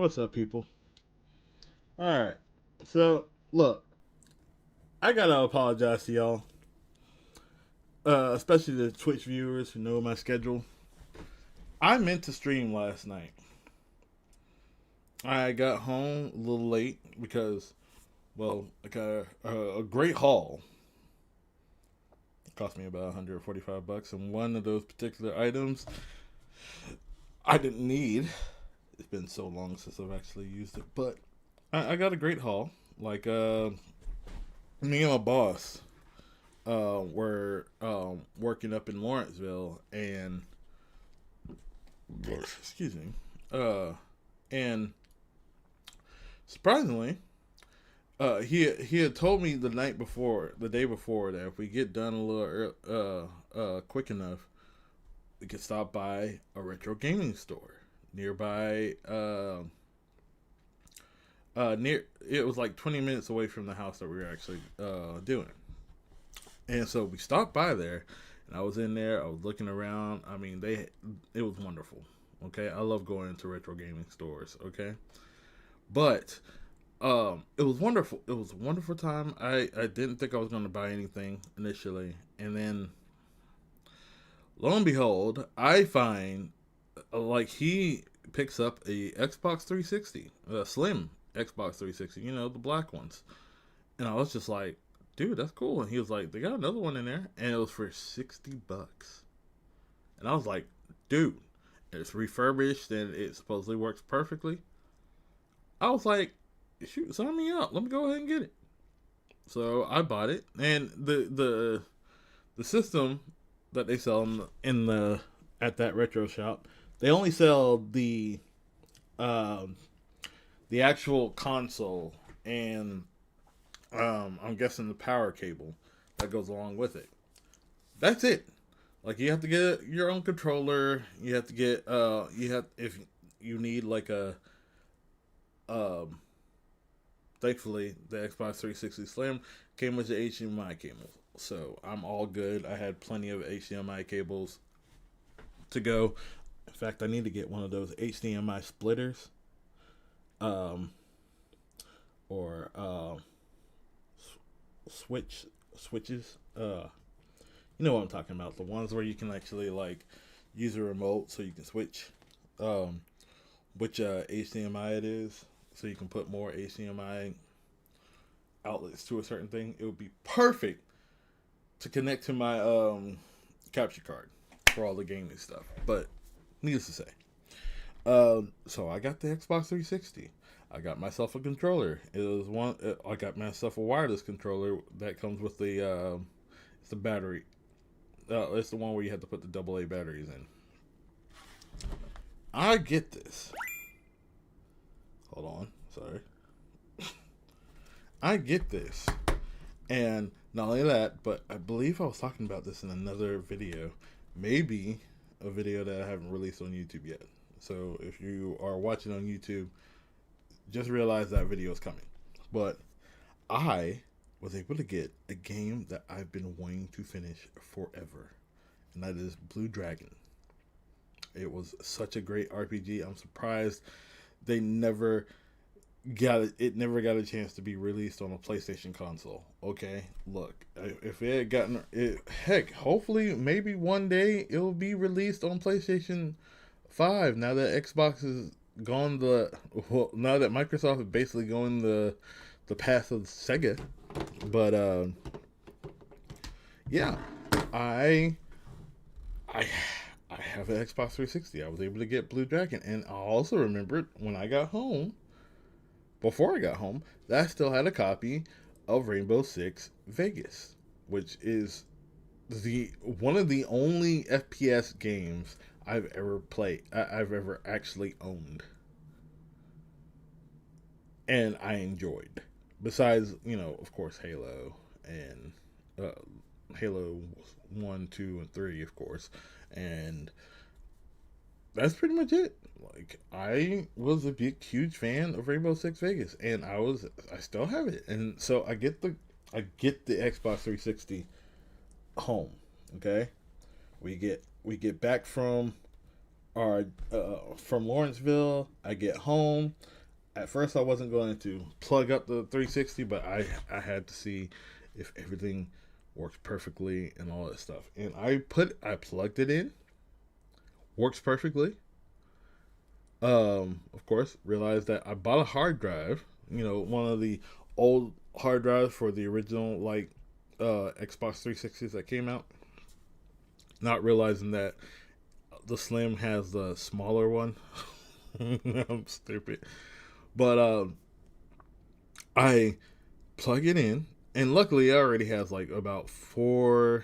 What's up, people? Alright, so look, I gotta apologize to y'all, especially the Twitch viewers who know my schedule. I meant to stream last night. I got home a little late because, well, I got a great haul. It cost me about $145, and one of those particular items I didn't need. It's been so long since I've actually used it, but I got a great haul. Like, me and my boss were working up in Lawrenceville, and excuse me, and surprisingly, he had told me the day before, that if we get done a little quick enough, we could stop by a retro gaming store nearby. Near it was like 20 minutes away from the house that we were actually doing. And so we stopped by there, and I was in there. I was looking around. I mean, it was wonderful. Okay, I love going into retro gaming stores. Okay, but it was wonderful. It was a wonderful time. I didn't think I was going to buy anything initially, and then lo and behold, I find like he picks up a Xbox 360, a slim Xbox 360. You know, the black ones, and I was just like, dude, that's cool. And he was like, they got another one in there, and it was for $60. And I was like, dude, it's refurbished and it supposedly works perfectly. I was like, shoot, sign me up. Let me go ahead and get it. So I bought it, and the system that they sell in the at that retro shop, they only sell um, the actual console and I'm guessing the power cable that goes along with it. That's it. Like, you have to get your own controller. You have to get you have if you need like a um thankfully the Xbox 360 Slim came with the HDMI cable. So I'm all good. I had plenty of HDMI cables to go. In fact, I need to get one of those HDMI splitters. Um or switches. You know what I'm talking about. The ones where you can actually like use a remote so you can switch um, which HDMI it is, so you can put more HDMI outlets to a certain thing. It would be perfect to connect to my capture card for all the gaming stuff. But needless to say, so I got the Xbox 360. I got myself a controller. It was one. I got myself a wireless controller that comes with it's the battery. It's the one where you have to put the AA batteries in. I get this. Hold on, sorry. I get this, and not only that, but I believe I was talking about this in another video, maybe a video that I haven't released on YouTube yet. So if you are watching on YouTube, just realize that video is coming. But I was able to get a game that I've been wanting to finish forever, and that is Blue Dragon. It was such a great RPG. I'm surprised they never got it. It never got a chance to be released on a PlayStation console. Okay, look, if it had gotten it, heck, hopefully, maybe one day it'll be released on PlayStation 5. Now that Xbox is gone now that Microsoft is basically going the path of Sega. But yeah, I I I have an Xbox 360. I was able to get Blue Dragon, and I also remembered when I got home, before I got home, that I still had a copy of Rainbow Six Vegas, which is the one of the only FPS games I've ever played. I've ever actually owned, and I enjoyed. Besides, of course, Halo and uh, Halo 1, 2, and 3, of course, and that's pretty much it. Like, I was a big, huge fan of Rainbow Six Vegas, and I still have it, and so I get the Xbox 360 home. Okay, we get back from or from Lawrenceville. I get home. At first, I wasn't going to plug up the 360, but I had to see if everything works perfectly and all that stuff. And I plugged it in, works perfectly. Of course, realized that I bought a hard drive. You know, one of the old hard drives for the original Xbox 360s that came out. Not realizing that the Slim has the smaller one. I'm stupid. But I plug it in, and luckily it already has like about 4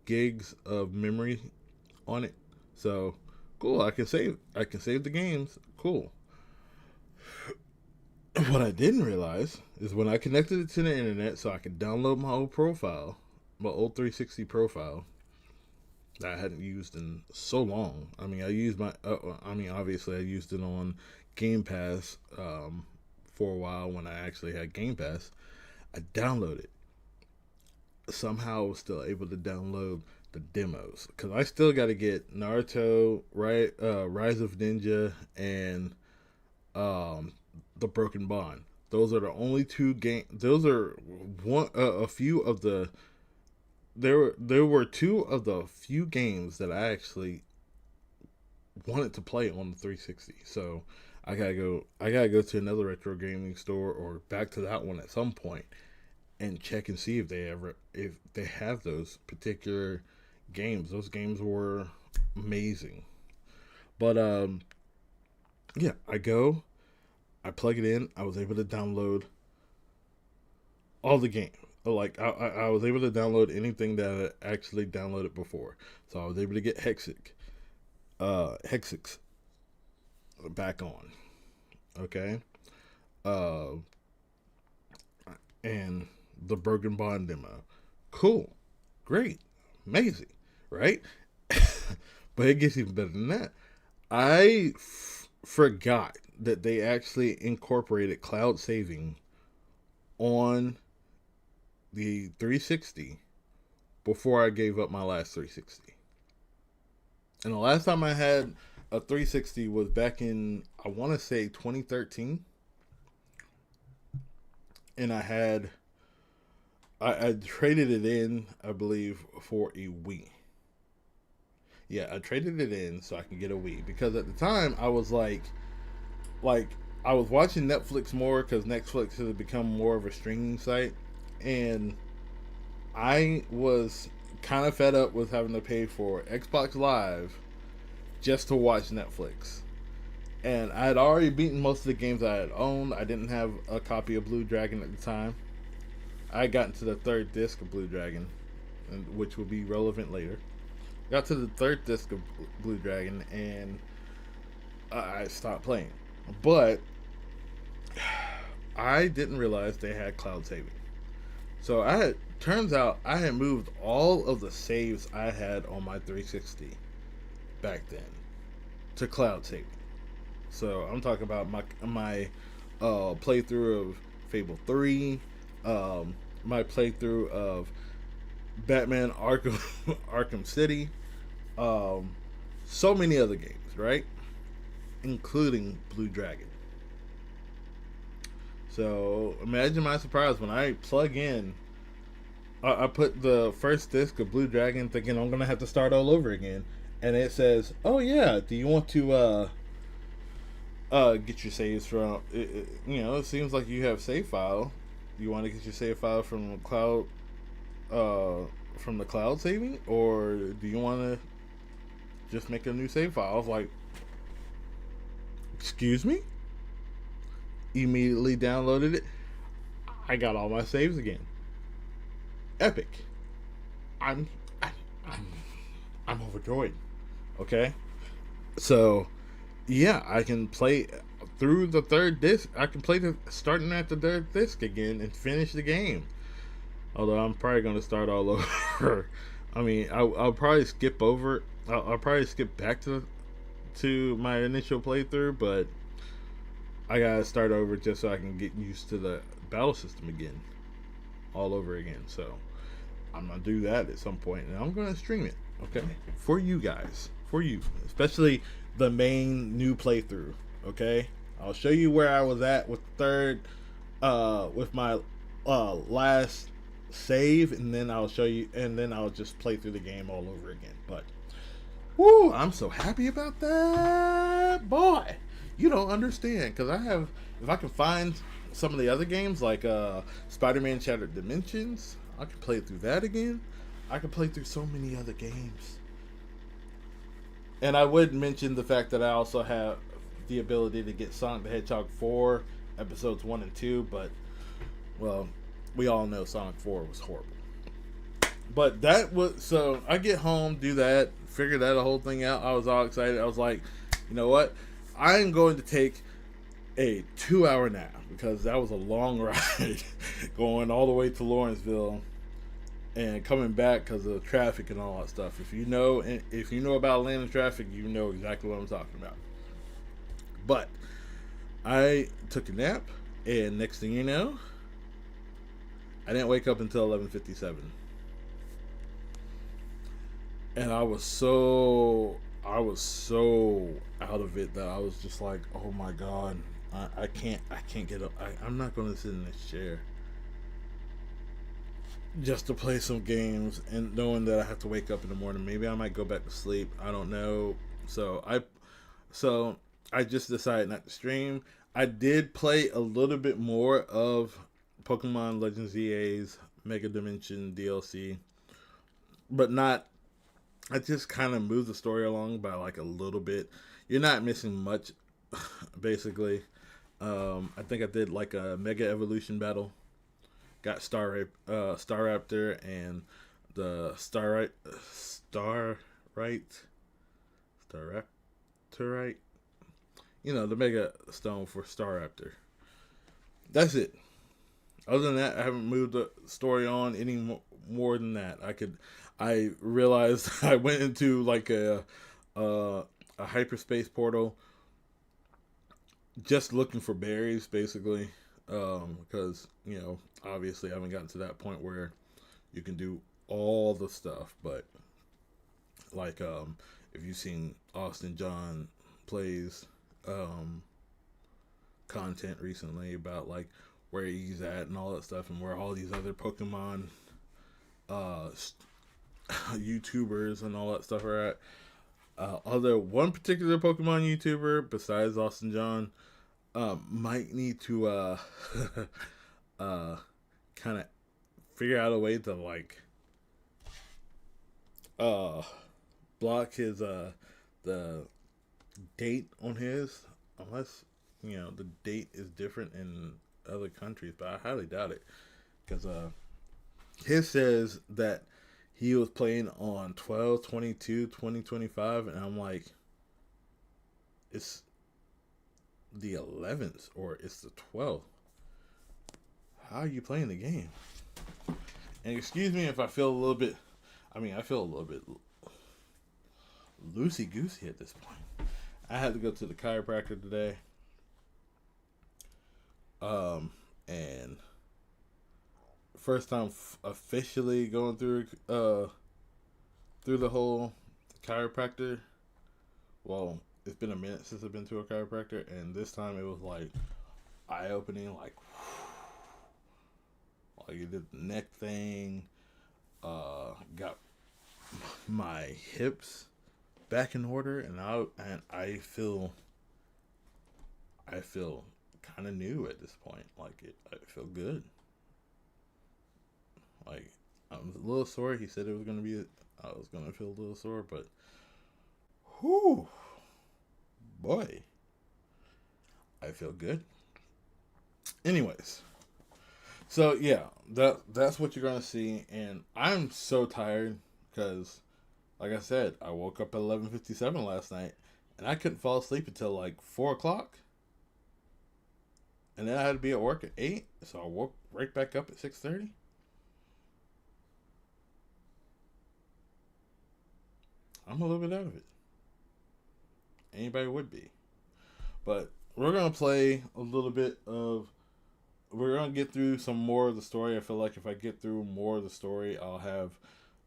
gigs of memory on it. So cool. I can save. I can save the games. Cool. What I didn't realize is when I connected it to the internet, so I could download my old profile, my old 360 profile that I hadn't used in so long. I mean, I used my. I mean, obviously, I used it on Game Pass for a while when I actually had Game Pass. I downloaded. Somehow, I was still able to download the demos because I still got to get Naruto, right? Rise of Ninja, and um, the Broken Bond. Those are the only 2 games. Those are one. A few of the. There were 2 of the few games that I actually wanted to play on the 360. So I gotta go to another retro gaming store or back to that one at some point and check and see if they have those particular games. Those games were amazing. But yeah, I plug it in. I was able to download all the games. Like I was able to download anything that I actually downloaded before. So I was able to get Hexix back on. Okay. Uh, and the Broken Bond demo. Cool. Great. Amazing. Right? But it gets even better than that. I forgot that they actually incorporated cloud saving on the 360 before I gave up my last 360. And the last time I had a 360 was back in, I want to say 2013. And I traded it in, I believe, for a Wii. Yeah, I traded it in so I can get a Wii because at the time I was like I was watching Netflix more because Netflix has become more of a streaming site, and I was kind of fed up with having to pay for Xbox Live just to watch Netflix. And I had already beaten most of the games I had owned. I didn't have a copy of Blue Dragon at the time. I had gotten to the 3rd disc of Blue Dragon, which will be relevant later. Got to the 3rd disc of Blue Dragon, and I stopped playing. But I didn't realize they had cloud saving. So turns out I had moved all of the saves I had on my 360 back then to cloud saving. So I'm talking about my playthrough of Fable 3, my playthrough of Batman Arkham City, so many other games, right? Including Blue Dragon. So imagine my surprise when I plug in. I put the 1st disc of Blue Dragon, thinking I'm gonna have to start all over again, and it says, "Oh yeah, do you want to get your saves from? It seems like you have save file. You want to get your save file from the cloud, from the cloud saving, or do you want to just make a new save file?" I was like, "Excuse me." Immediately downloaded it. I got all my saves again. Epic. I'm I'm I'm overjoyed. Okay, so yeah, I can play through the 3rd disc. I can play starting at the 3rd disc again and finish the game. Although I'm probably gonna start all over. I mean, I'll probably skip over. I'll probably skip back to my initial playthrough, but I gotta start over just so I can get used to the battle system again, all over again. So I'm gonna do that at some point, and I'm gonna stream it. Okay, for you guys, for you, especially the main new playthrough. Okay, I'll show you where I was at with third, with my last save, and then I'll show you, and then I'll just play through the game all over again. But woo, I'm so happy about that, boy. You don't understand, because I have, if I can find some of the other games like Spider-Man Shattered Dimensions, I can play through that again. I can play through so many other games. And I would mention the fact that I also have the ability to get Sonic the Hedgehog 4 episodes 1 and 2, but well, we all know Sonic 4 was horrible. But that was, so I get home, do that, figure that whole thing out. I was all excited. I was like, you know what? I'm going to take a 2-hour nap, because that was a long ride going all the way to Lawrenceville and coming back because of traffic and all that stuff. If you know about Atlanta traffic, you know exactly what I'm talking about. But I took a nap, and next thing you know, I didn't wake up until 11:57. And I was so out of it that I was just like, oh my god, I can't get up. I'm not going to sit in this chair just to play some games, and knowing that I have to wake up in the morning. Maybe I might go back to sleep. I don't know. So I just decided not to stream. I did play a little bit more of Pokemon Legends EA's Mega Dimension DLC, but not. I just kind of moved the story along by like a little bit. You're not missing much, basically. I think I did like a Mega Evolution battle. Got Staraptor and the Staraptorite. You know, the Mega Stone for Staraptor. That's it. Other than that, I haven't moved the story on any more than that. I realized I went into like a hyperspace portal just looking for berries, basically, because obviously I haven't gotten to that point where you can do all the stuff. But like if you've seen Austin John plays content recently about like where he's at and all that stuff, and where all these other Pokemon YouTubers and all that stuff are at. Although one particular Pokemon YouTuber besides Austin John might need to kind of figure out a way to like block his the date on his, unless the date is different in other countries, but I highly doubt it, because his says that he was playing on 12/22/2025, and I'm like, it's the 11th or it's the 12th. How are you playing the game? And excuse me if I feel a little bit, I feel a little bit loosey-goosey at this point. I had to go to the chiropractor today. And first time officially going through the whole chiropractor. Well, it's been a minute since I've been to a chiropractor, and this time it was like eye-opening, like you did the neck thing, got my hips back in order, and I feel kind of new at this point. Like I feel good. Like, I was a little sore. He said I was gonna feel a little sore, but whew, boy, I feel good. Anyways, so yeah, that's what you're gonna see, and I'm so tired because, like I said, I woke up at 11:57 last night, and I couldn't fall asleep until like 4:00. And then I had to be at work at 8, so I woke right back up at 6:30. I'm a little bit out of it. Anybody would be. But we're going to play a little bit of... We're going to get through some more of the story. I feel like if I get through more of the story, I'll have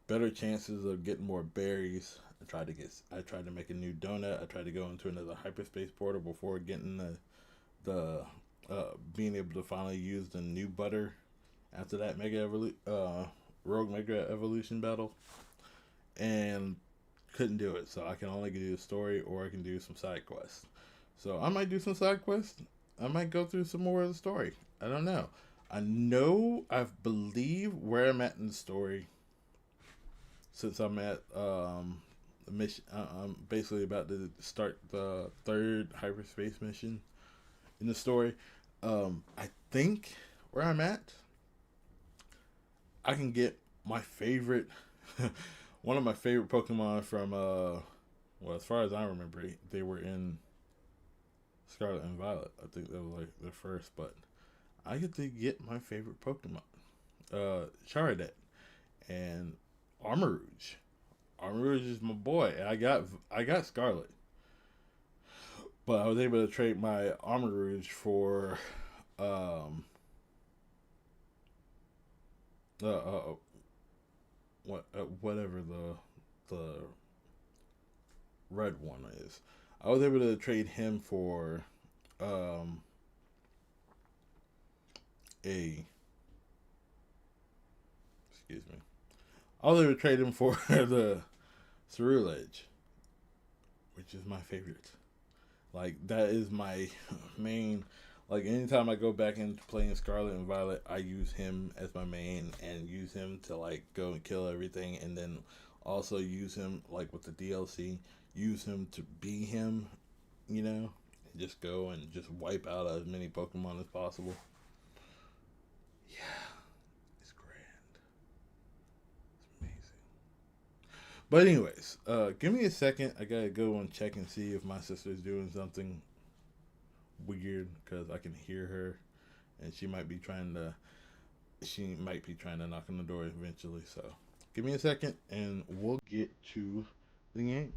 better chances of getting more berries I tried to make a new donut. I tried to go into another hyperspace portal before getting the being able to finally use the new butter after that rogue mega evolution battle, and couldn't do it. So I can only do the story, or I can do some side quests. So I might do some side quests. I might go through some more of the story. I don't know. I believe where I'm at in the story, since I'm at the mission. I'm basically about to start the third hyperspace mission in the story. I think where I'm at, I can get my favorite, one of my favorite Pokemon from well, as far as I remember, they were in Scarlet and Violet. I think that was like the first, but I get to get my favorite Pokemon, Charizard and Armarouge. Armarouge is my boy. I got Scarlet, but I was able to trade my Armarouge for um whatever the red one is. I was able to trade him for um a excuse me. I was able to trade him for the Ceruledge, which is my favorite. Like that is my main. Like anytime I go back into playing Scarlet and Violet, I use him as my main and use him to like go and kill everything, and then also use him like with the DLC. Use him to be him, and just go and just wipe out as many Pokemon as possible. Yeah, it's grand. It's amazing. But anyways, give me a second. I gotta go and check and see if my sister's doing something weird because I can hear her, and she might be trying to knock on the door eventually. So give me a second, and we'll get to the game.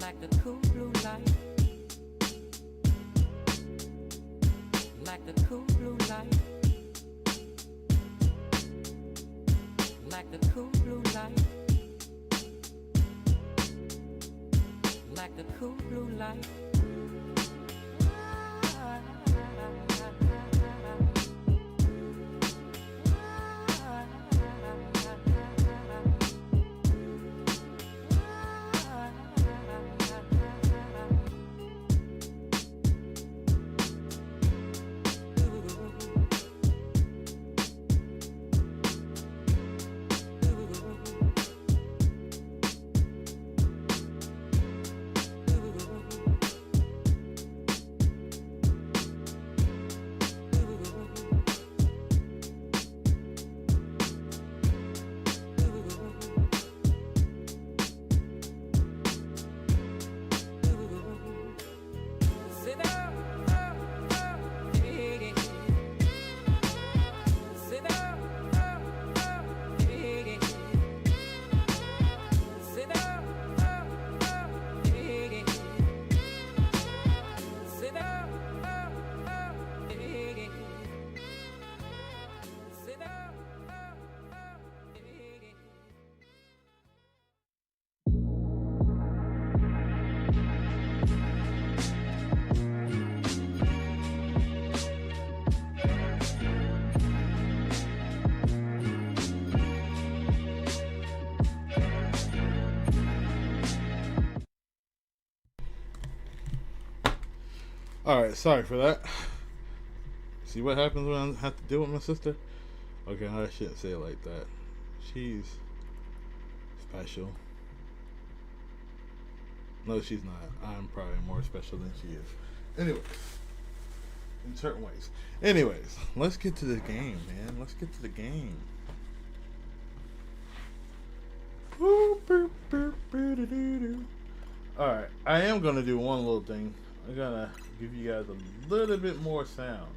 like the cool blue light, like the cool blue light, like the cool blue light, like the cool blue light. Alright, sorry for that. See what happens when I have to deal with my sister? Okay, I shouldn't say it like that. She's special. No, she's not. I'm probably more special than she is. Anyways, in certain ways. Anyways, let's get to the game, man. Let's get to the game. Alright, I am going to do one little thing. I'm going to give you guys a little bit more sound,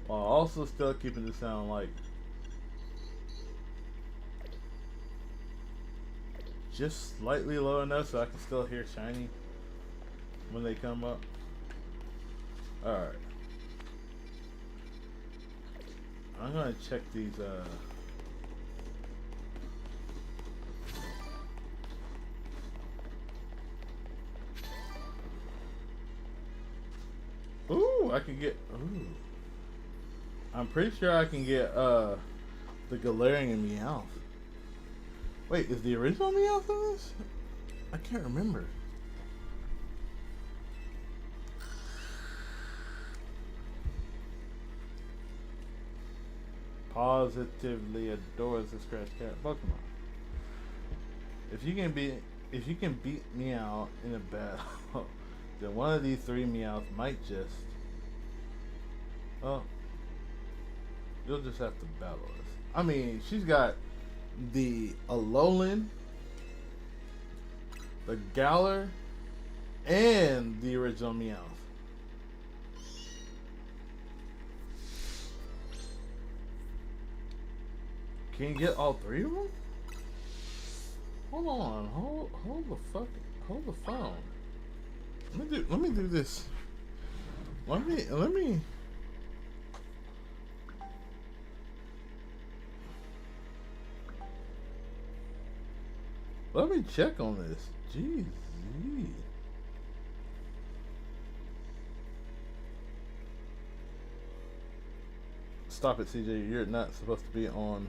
while also still keeping the sound like just slightly low enough so I can still hear Shiny when they come up. Alright. I'm gonna check these ooh, I can get ooh. I'm pretty sure I can get the Galarian Meowth. Wait, is the original Meowth in this? I can't remember. Positively adores the Scratch Cat Pokemon. If you can beat Meow in a battle, then one of these three Meowths might just, well, you'll just have to battle us. I mean, she's got the Alolan, the Galar, and the original Meowth. Can you get all three of them? Hold on, hold the phone. Let me do this. Let me check on this. Jeez. Stop it, CJ. You're not supposed to be on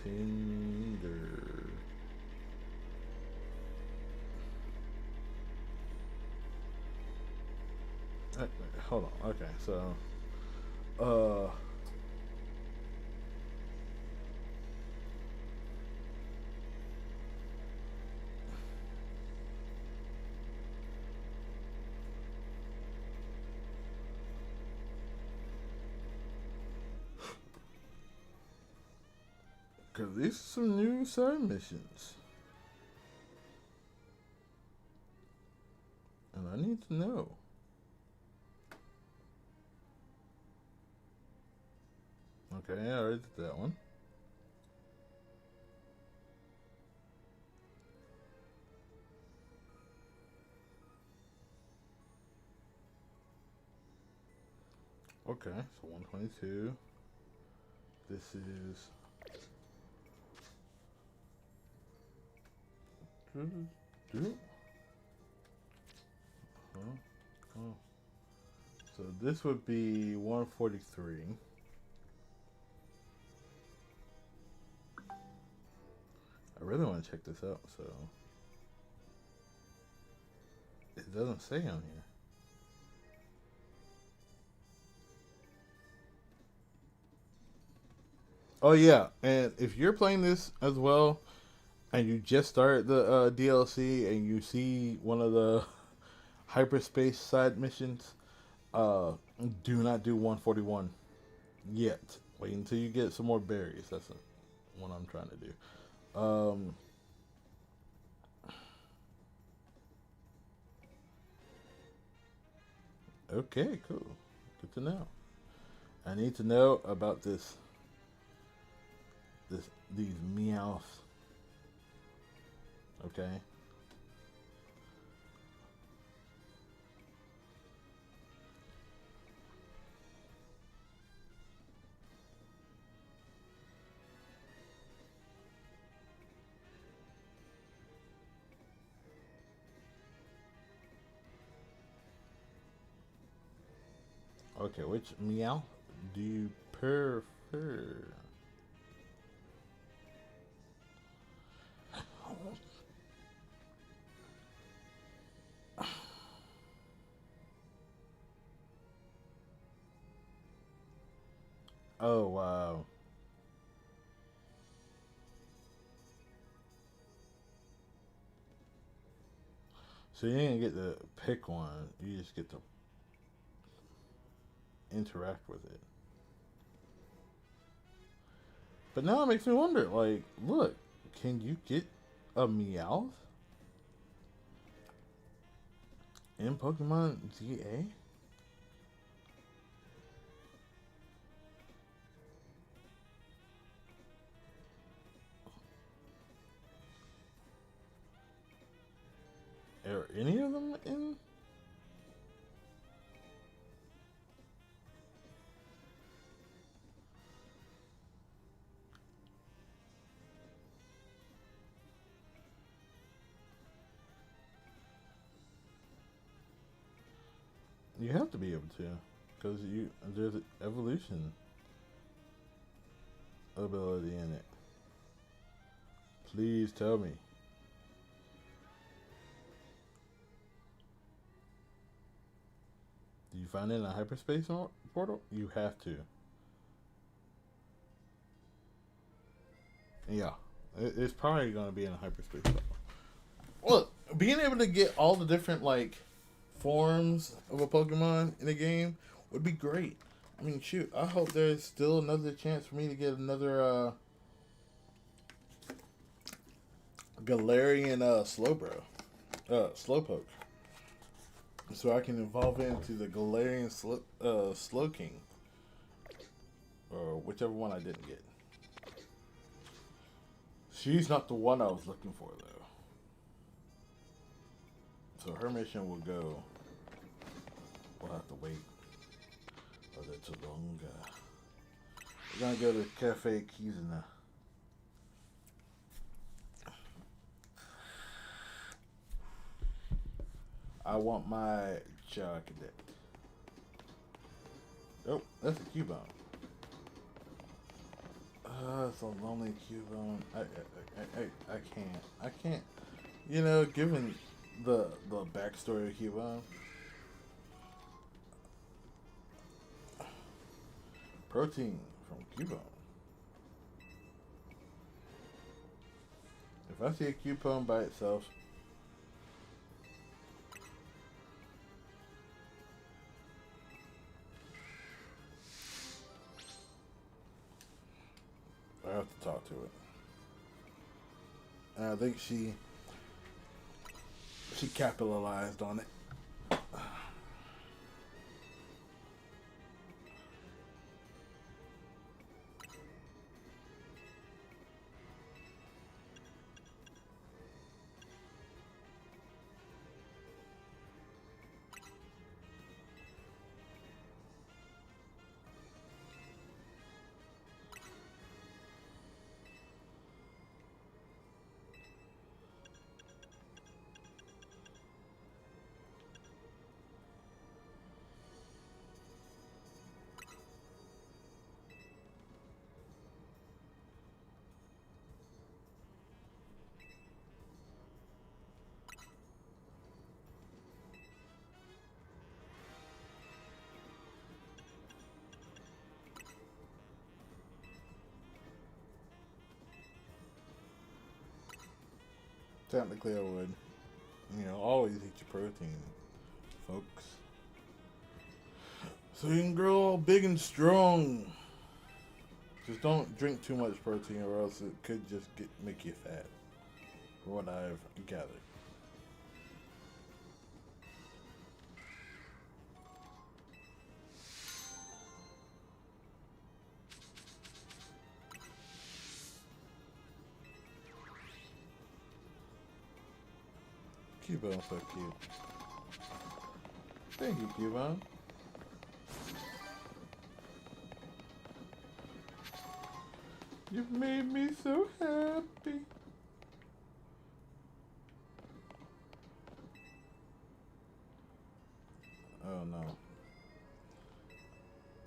Tinder. Hold on. Okay, so because these are some new side missions, and I need to know. Okay, I already did that one. Okay, so 122. This is. Oh. So this would be 143. I really want to check this out, so it doesn't say on here. Oh yeah, and if you're playing this as well, and you just started the DLC, and you see one of the hyperspace side missions, uh, do not do 141 yet. Wait until you get some more berries. That's what I'm trying to do. Okay, cool. Good to know. I need to know about these meows. Okay. Okay, which meow do you prefer? Oh wow. So you didn't get to pick one, you just get to interact with it. But now it makes me wonder, like, look, can you get a Meowth in Pokemon ZA? Are any of them in? You have to be able to, because there's an evolution ability in it. Please tell me. Do you find it in a hyperspace portal? You have to. Yeah, it's probably going to be in a hyperspace portal. Well, being able to get all the different like forms of a Pokemon in a game would be great. I mean, shoot, I hope there's still another chance for me to get another Galarian Slowpoke, so I can evolve into the Galarian Slowking, or whichever one I didn't get. She's not the one I was looking for though, so her mission will go. We'll have to wait a little longer. We're gonna go to Cafe Kizuna. I want my chocolate. Oh, that's a Cubone. It's a lonely Cubone. I can't. I can't. You know, given the backstory of Cubone, protein from Cubone. If I see a Cubone by itself, I have to talk to it. And I think she capitalized on it. Technically, I would. You know, always eat your protein, folks. So you can grow all big and strong. Just don't drink too much protein, or else it could just make you fat. From what I've gathered. Cubone, so cute. Thank you, Cubone. You've made me so happy. Oh no.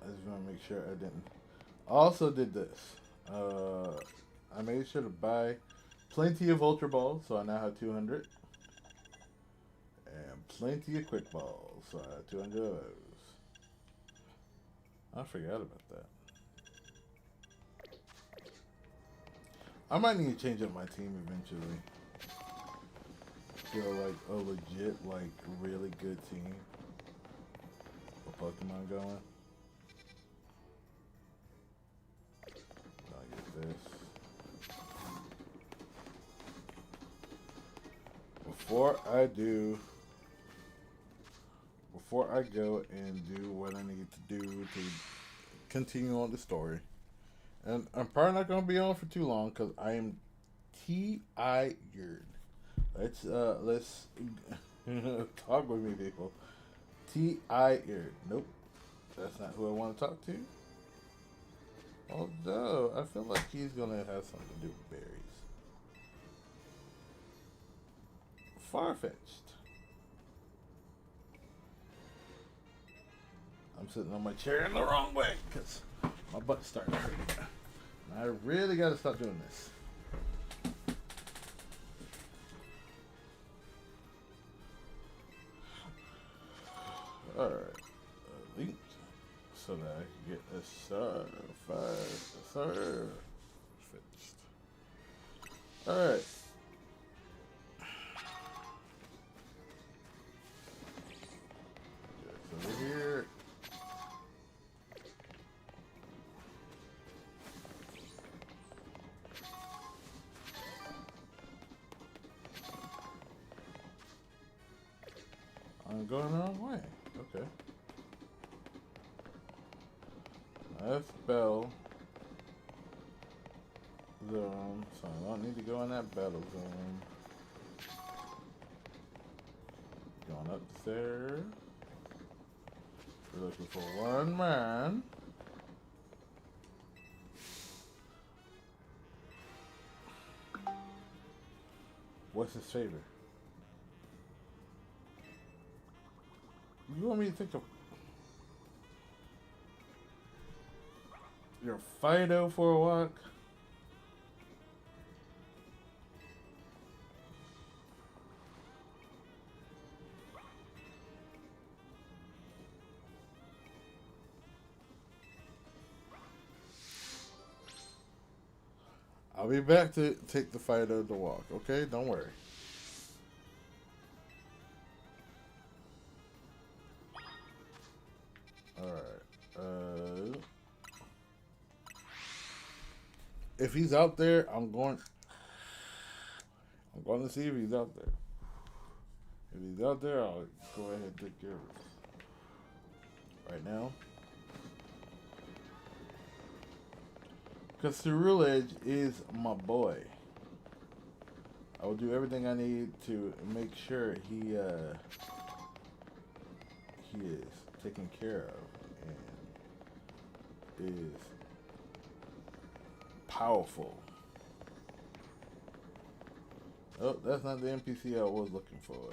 I just want to make sure I didn't. I also did this. I made sure to buy plenty of Ultra Balls, so I now have 200. And plenty of Quick Balls, so I have 200 of those. I forgot about that. I might need to change up my team eventually. Feel like a legit, like, really good team. A Pokemon going. I'll get this. Before I go and do what I need to do to continue on the story. And I'm probably not going to be on for too long because I am tired. Let's talk with me, people. Tired. Nope, that's not who I want to talk to. Although I feel like he's gonna have something to do with berries. Far-fetched. I'm sitting on my chair in the wrong way because my butt's starting to hurt. And I really got to stop doing this. Alright. Linked so that I can get a serve fixed. Alright. Over here. I'm going the wrong way. Okay. That's Bell Zone, so I don't need to go in that battle zone. Going up the stairs. We're looking for one man. What's his favorite? You want me to think of your Fido for a walk? I'll be back to take the Fido to walk, okay? Don't worry. Alright. If he's out there, I'm going to see if he's out there. If he's out there, I'll go ahead and take care of it. Right now. Because Cerule Edge is my boy. I will do everything I need to make sure he is taken care of and is powerful. Oh, that's not the NPC I was looking for.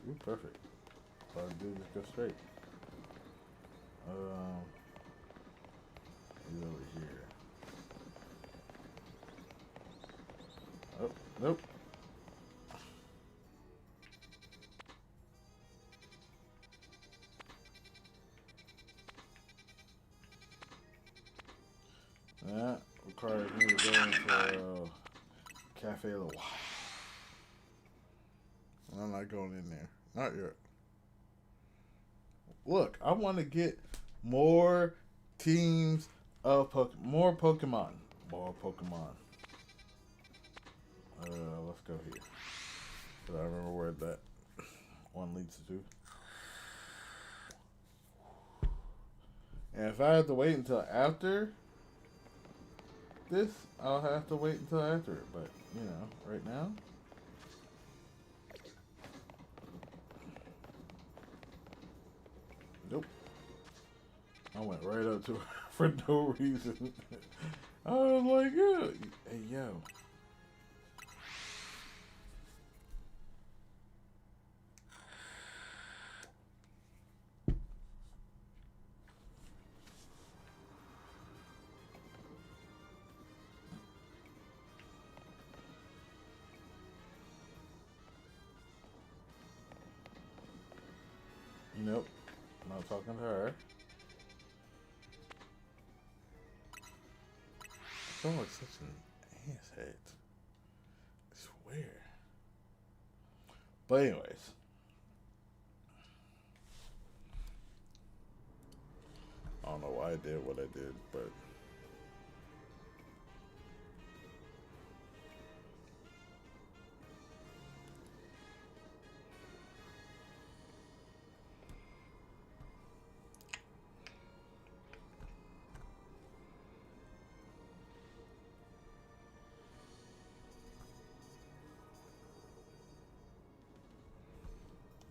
You're perfect. All I do is just go straight. He's over here. Oh, nope. going for Cafe La. I'm not going in there. Not yet. Look, I want to get more teams of more Pokemon. More Pokemon. Let's go here. But I remember where that one leads to. And if I have to wait until after this, I'll have to wait until after it. But, you know, right now. Nope. I went right up to her for no reason. I was like, yeah. Hey, yo. Nope. I'm not talking to her. I feel like such an asshead. I swear. But anyways. I don't know why I did what I did, but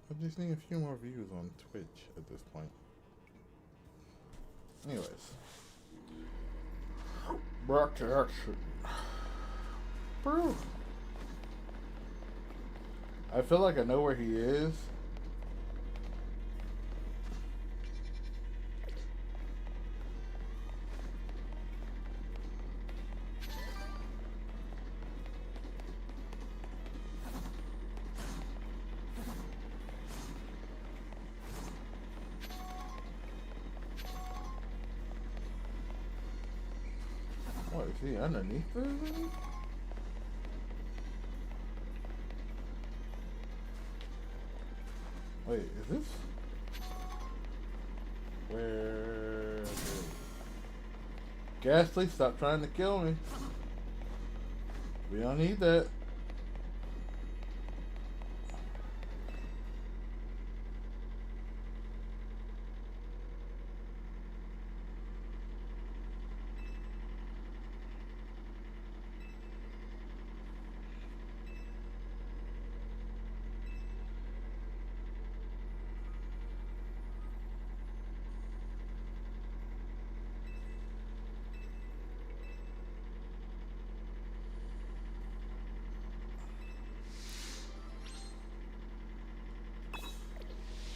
I just need a few more views on Twitch at this point. Anyways. Back to action. Bro. I feel like I know where he is. What, is he underneath this? Wait, is this? Where? Ghastly, stop trying to kill me. We don't need that.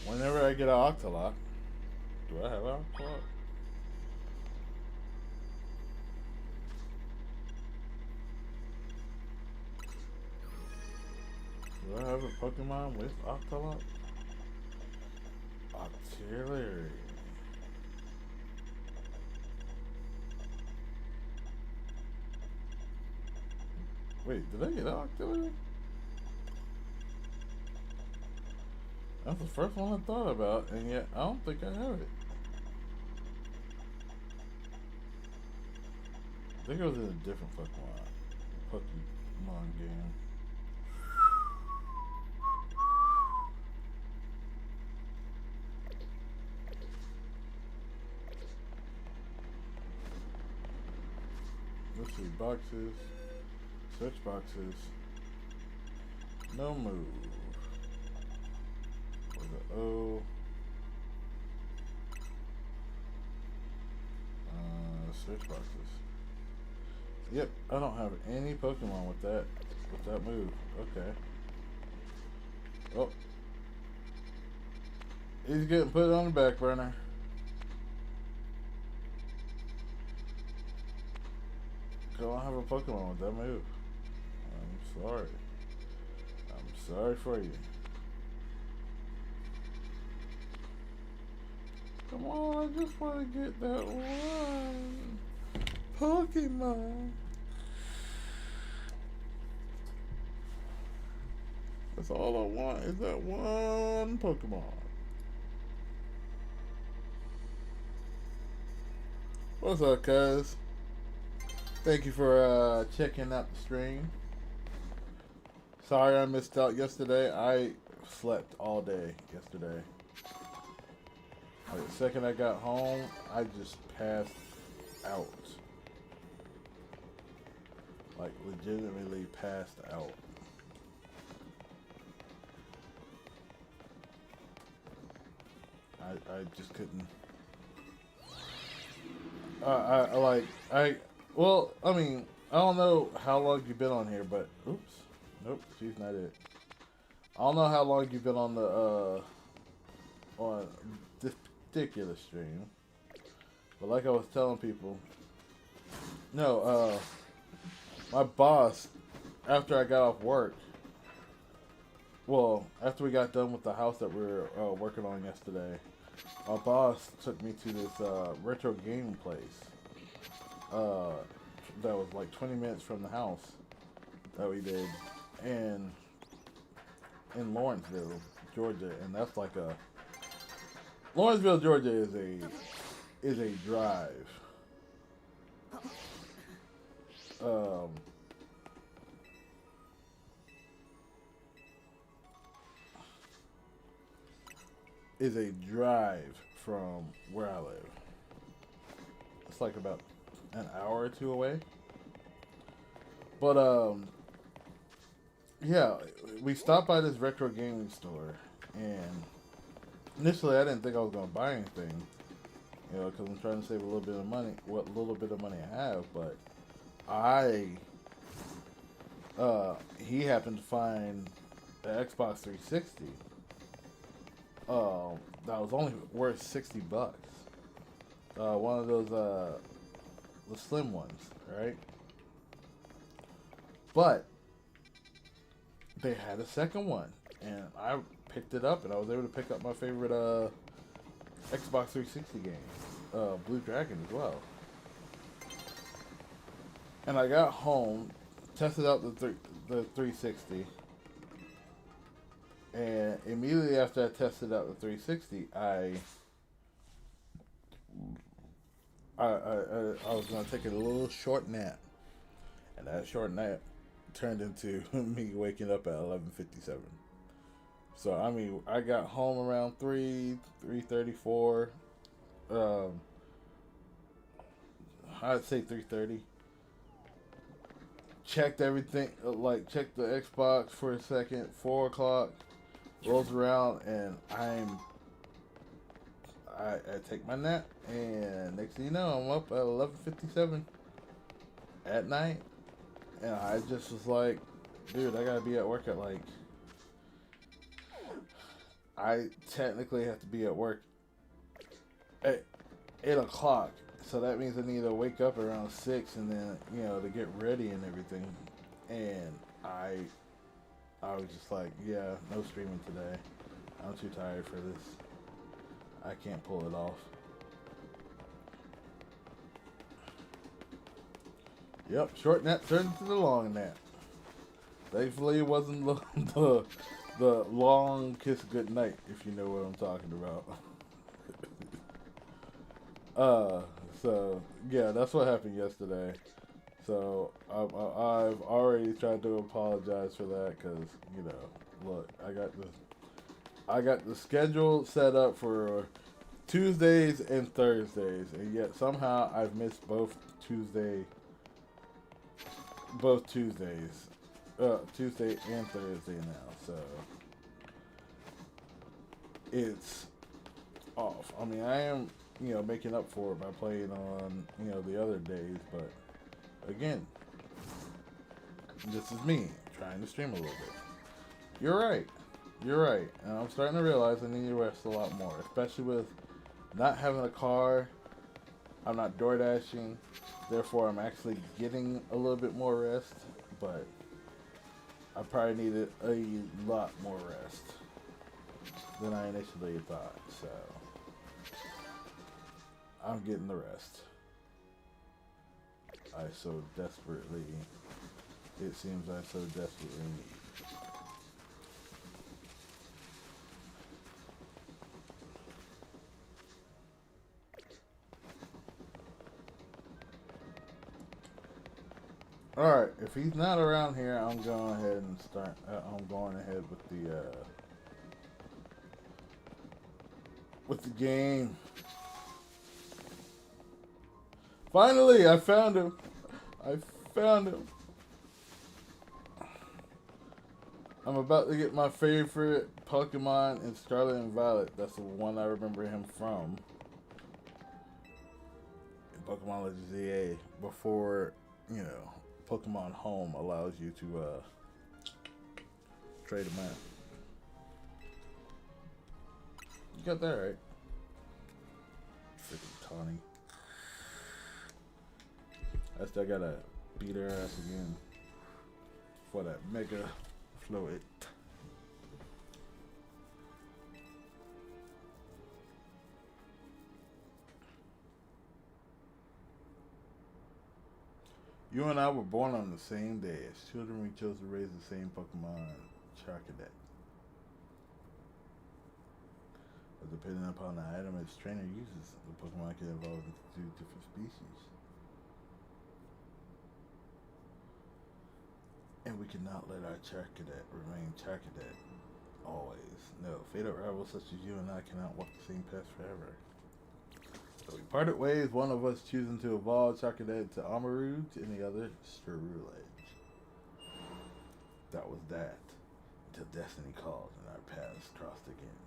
Whenever I get an Octolot, do I have an Octolot? Do I have a Pokemon with Octolot? Octillery. Wait, did I get an Octillery? That's the first one I thought about, and yet I don't think I have it. I think it was in a different Pokemon game. Let's see, boxes, search boxes, no move. Oh, search boxes. Yep, I don't have any Pokemon with that move. Okay. Oh, he's getting put on the back burner. I don't have a Pokemon with that move. I'm sorry. I'm sorry for you. Come on, I just want to get that one Pokemon. That's all I want is that one Pokemon. What's up, cuz? Thank you for checking out the stream. Sorry I missed out yesterday. I slept all day yesterday. Like, the second I got home, I just passed out. Like, legitimately passed out. I just couldn't. Well, I mean, I don't know how long you've been on here, but oops, nope, she's not it. I don't know how long you've been on the on this particular stream, but like I was telling people, no, my boss, after I got off work, well, after we got done with the house that we were working on yesterday, my boss took me to this retro game place. That was like 20 minutes from the house that we did, and in Lawrenceville, Georgia, and that's like a Lawrenceville, Georgia is a drive. Is a drive from where I live. It's like about an hour or two away. But yeah, we stopped by this retro gaming store, and initially I didn't think I was gonna buy anything, you know, because I'm trying to save a little bit of money, what little bit of money I have. But he happened to find the Xbox 360. That was only worth $60. One of those the slim ones, right? But they had a second one, and I picked it up, and I was able to pick up my favorite Xbox 360 game, Blue Dragon as well. And I got home, tested out the 360. And immediately after I tested out the 360, I was gonna take a little short nap, and that short nap turned into me waking up at 11:57. So I mean, I got home around 3:34. I'd say 3:30. Checked everything, like checked the Xbox for a second. 4 o'clock rolls around, and I take my nap, and next thing you know, I'm up at 11:57 at night, and I just was like, dude, I gotta be at work at like. I technically have to be at work at 8 o'clock, so that means I need to wake up around 6, and then to get ready and everything, and I was just like, yeah, no streaming today. I'm too tired for this. I can't pull it off. Yep, short nap turned into the long nap. Thankfully, it wasn't the long kiss goodnight, if you know what I'm talking about. So yeah, that's what happened yesterday. So I've already tried to apologize for that, because look, I got the schedule set up for Tuesdays and Thursdays, and yet somehow I've missed both Tuesdays, Tuesday and Thursday now. So it's off. I mean, I am making up for it by playing on the other days, but again, this is me trying to stream a little bit. You're right. And I'm starting to realize I need to rest a lot more, especially with not having a car. I'm not door dashing, therefore I'm actually getting a little bit more rest, but I probably needed a lot more rest than I initially thought, so I'm getting the rest it seems I so desperately need. Alright, if he's not around here, I'm going ahead and start. I'm going ahead with the game. Finally, I found him. I found him. I'm about to get my favorite Pokemon in Scarlet and Violet. That's the one I remember him from. In Pokemon Legends EA. Before, you know, Pokemon Home allows you to trade them out. You got that right. Freaking Tawny. I still gotta beat her ass again for that Mega Fluid. You and I were born on the same day. As children, we chose to raise the same Pokemon, Charcadet. But depending upon the item its trainer uses, the Pokemon can evolve into two different species. And we cannot let our Charcadet remain Charcadet always. No, fated rivals such as you and I cannot walk the same path forever. So we parted ways, one of us choosing to evolve Charcadet to Armarouge and the other Strurulege. That was that, until destiny called and our paths crossed again.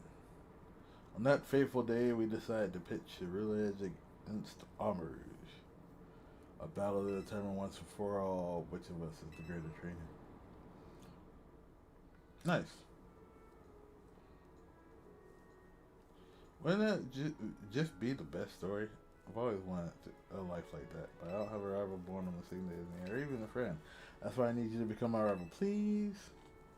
On that fateful day, we decided to pit Strurulege against Armarouge. A battle to determine once and for all which of us is the greater trainer. Nice. Wouldn't that just be the best story? I've always wanted a life like that, but I don't have a rival born on the same day as me, or even a friend. That's why I need you to become my rival, please.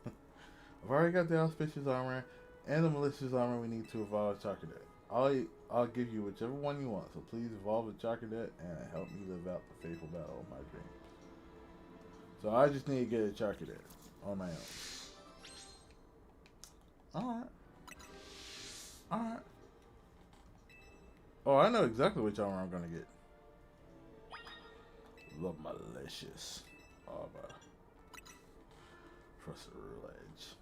I've already got the auspicious armor and the malicious armor we need to evolve Charcadet. I'll give you whichever one you want, so please evolve with Charcadet and help me live out the faithful battle of my dreams. So I just need to get a Charcadet on my own. Alright. Alright. Oh, I know exactly which armor I'm gonna get. The malicious armor for Strurulege.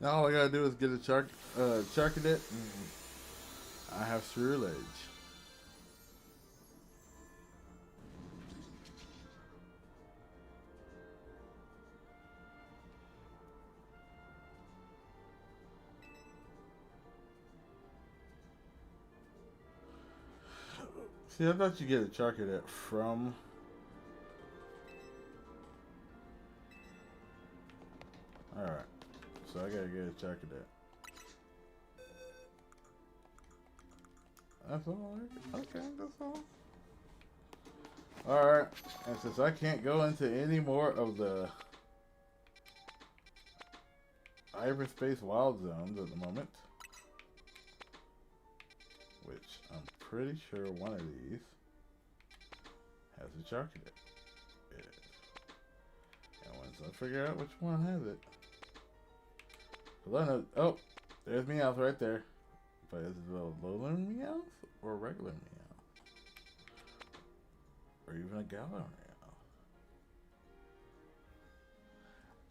Now all I gotta do is get a Charcadet, and I have Strurulege. See, I thought you get a Charcadet from... Alright. So I gotta get a Charcadet. That's all? Okay, that's all. Alright. And since I can't go into any more of the hyperspace wild zones at the moment, which I'm pretty sure one of these has a Charcadet. Yeah. And once I figure out which one has it, because I know, oh, there's Meowth right there. But is it a Lowland Meowth or a regular Meowth? Or even a Galar Meowth?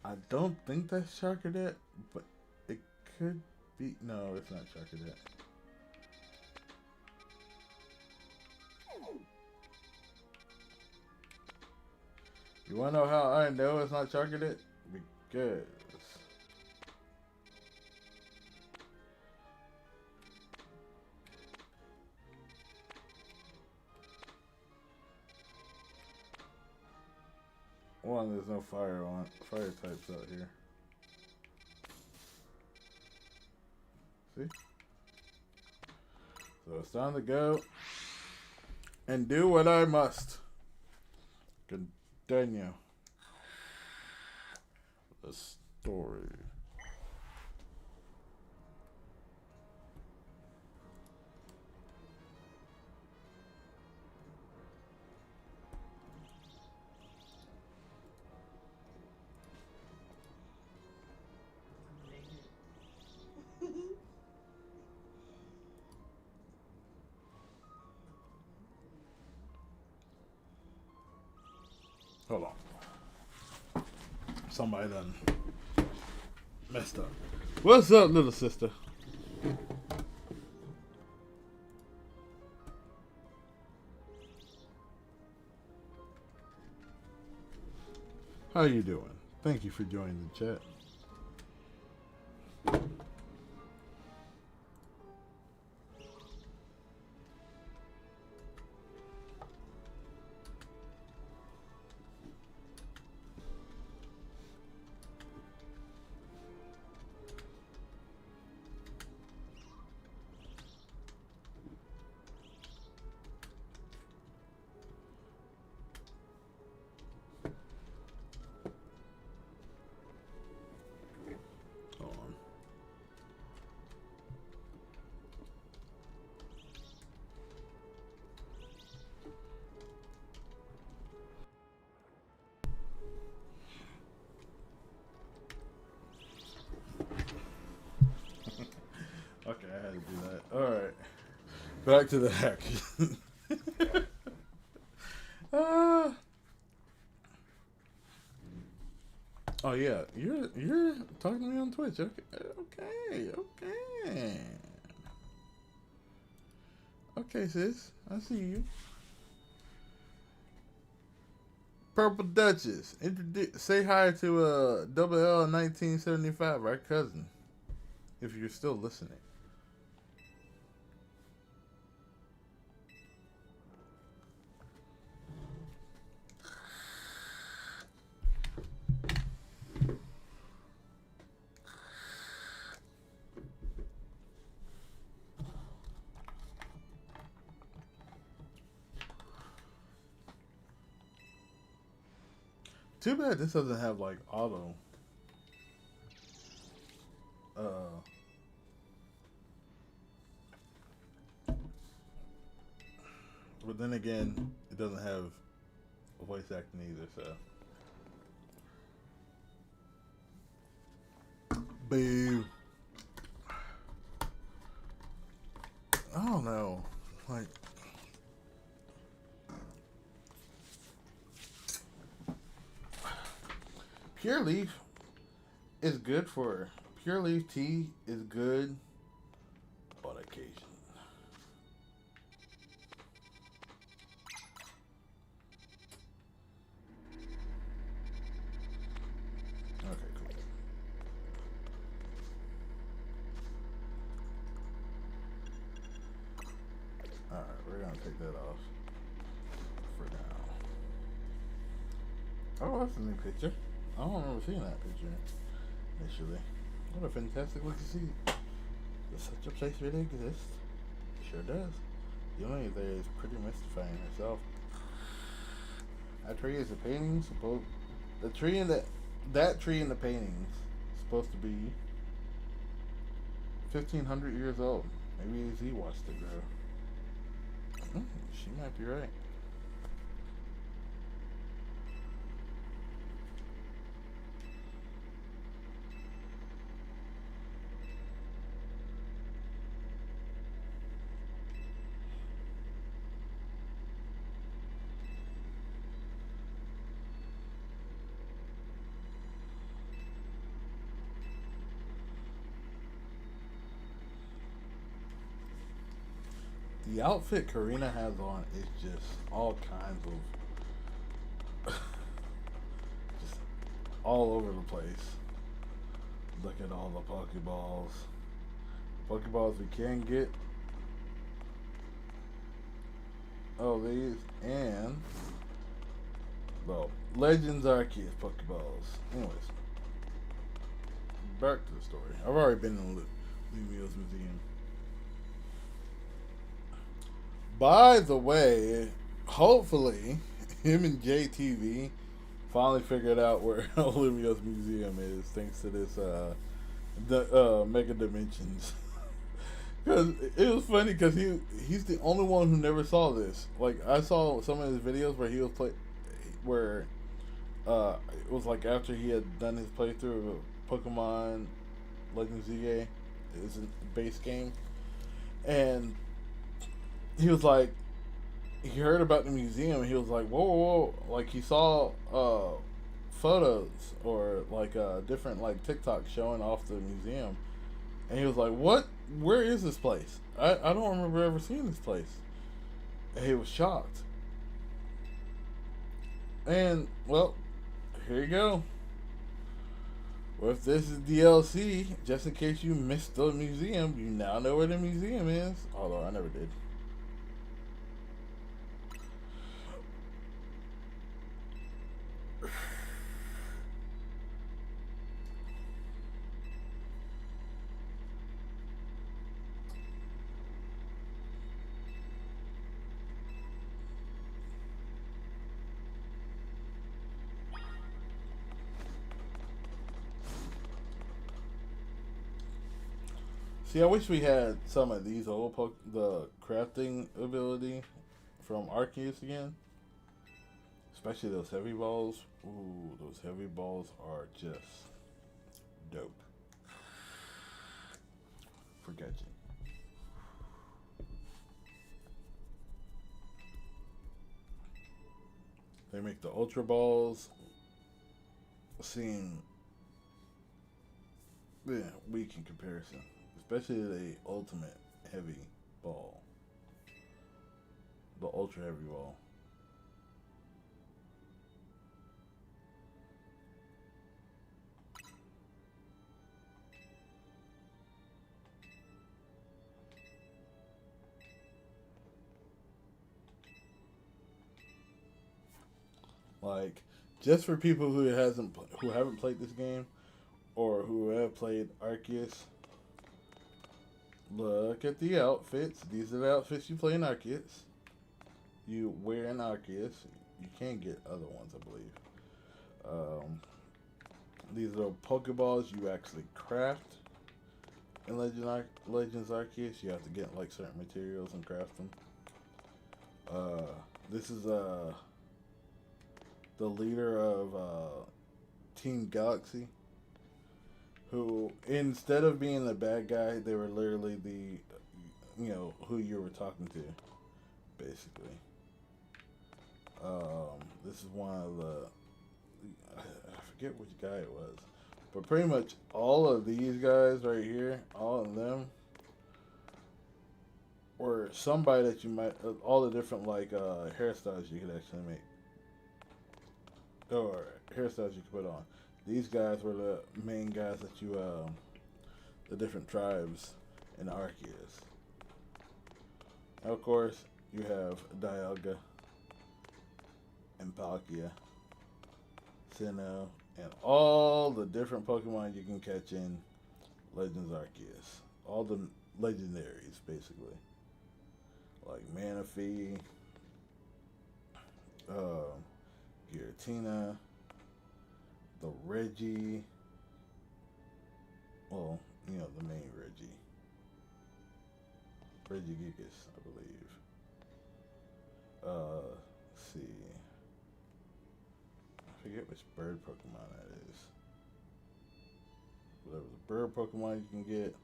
I don't think that's Charcadet, but it could be. No, it's not Charcadet. You wanna know how I know it's not Charcadet? Because one, there's no fire types out here. See? So it's time to go and do what I must. Continue the story. Hold on. Somebody done messed up. What's up, little sister? How you doing? Thank you for joining the chat. Hold on. Okay, I had to do that. All right, back to the hack. Oh yeah, you're talking to me on Twitch. Okay, sis, I see you. Purple Duchess, say hi to Double L 1975, our cousin, if you're still listening. Too bad this doesn't have like auto. But then again, it doesn't have voice acting either, so. Boo. I don't know. Like. Pure Leaf is good for Pure Leaf tea is good on occasion. Okay, cool. Alright, we're gonna take that off for now. Oh, that's a new picture. I don't remember seeing that picture initially. What a fantastic look to see. Does such a place really exist? It sure does. The owner there is pretty mystifying herself. That tree is a painting supposed. The tree in that tree in the painting is supposed to be 1,500 years old. Maybe he watched it grow. She might be right. The outfit Karina has on is just all kinds of just all over the place. Look at all the Pokeballs. Pokeballs we can get. Oh, these and well, Legends Arceus Pokeballs. Anyways, back to the story. I've already been in Lumio's museum. By the way, hopefully, him and JTV finally figured out where Olivio's museum is, thanks to this Mega Dimensions. Because it was funny, because he's the only one who never saw this. Like, I saw some of his videos where he was where it was like after he had done his playthrough of Pokemon Legends ZA, it's a base game, and he was like, he heard about the museum and he was like, whoa, whoa, whoa. Like he saw photos or like different like TikTok showing off the museum, and he was like, what? Where is this place? I don't remember ever seeing this place. And he was shocked. And well, here you go. Well, if this is DLC, just in case you missed the museum, you now know where the museum is. Although I never did. See, I wish we had some of these old the crafting ability from Arceus again. Especially those heavy balls. Ooh, those heavy balls are just dope. Forget you. They make the Ultra Balls seem weak in comparison. Especially the ultimate heavy ball. The ultra heavy ball. Like, just for people who haven't played this game, or who have played Arceus, look at the outfits. These are the outfits you play in Arceus. You wear in Arceus. You can get other ones, I believe. These are Pokeballs you actually craft in Legends Arceus. You have to get like certain materials and craft them. This is the leader of Team Galaxy, who instead of being the bad guy, they were literally who you were talking to, basically. This is one of the, I forget which guy it was, but pretty much all of these guys right here, all of them, were somebody that you might, all the different like hairstyles you could actually make, or hairstyles you could put on. These guys were the main guys that you, the different tribes in Arceus. Now, of course, you have Dialga and Palkia, Sinnoh, and all the different Pokemon you can catch in Legends Arceus. All the legendaries, basically. Like Manaphy, Giratina, the Reggie, well, the main Reggie. Regigigas, I believe. Let's see. I forget which bird Pokemon that is. Whatever the bird Pokemon you can get.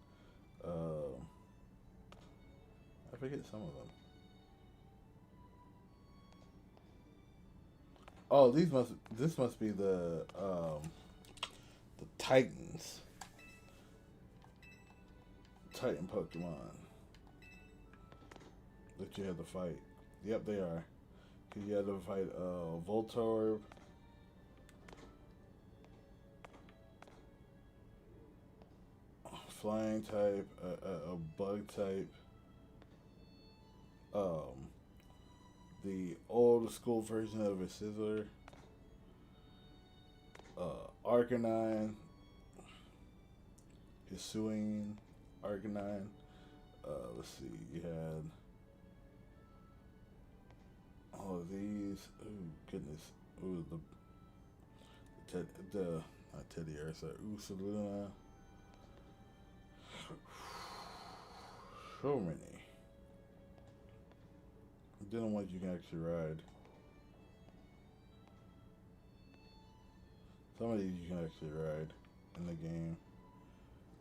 I forget some of them. Oh, this must be the Titans. Titan Pokemon that you had to fight. Yep, they are. Cause you had to fight Voltorb, flying type, a bug type, the old school version of a Sizzler, Arcanine, Hisuian, Arcanine. Let's see, you had all of these. Oh goodness. Ooh, the not Teddy Ursa, Ursaluna. So many. Then the ones you can actually ride. Some of these you can actually ride in the game.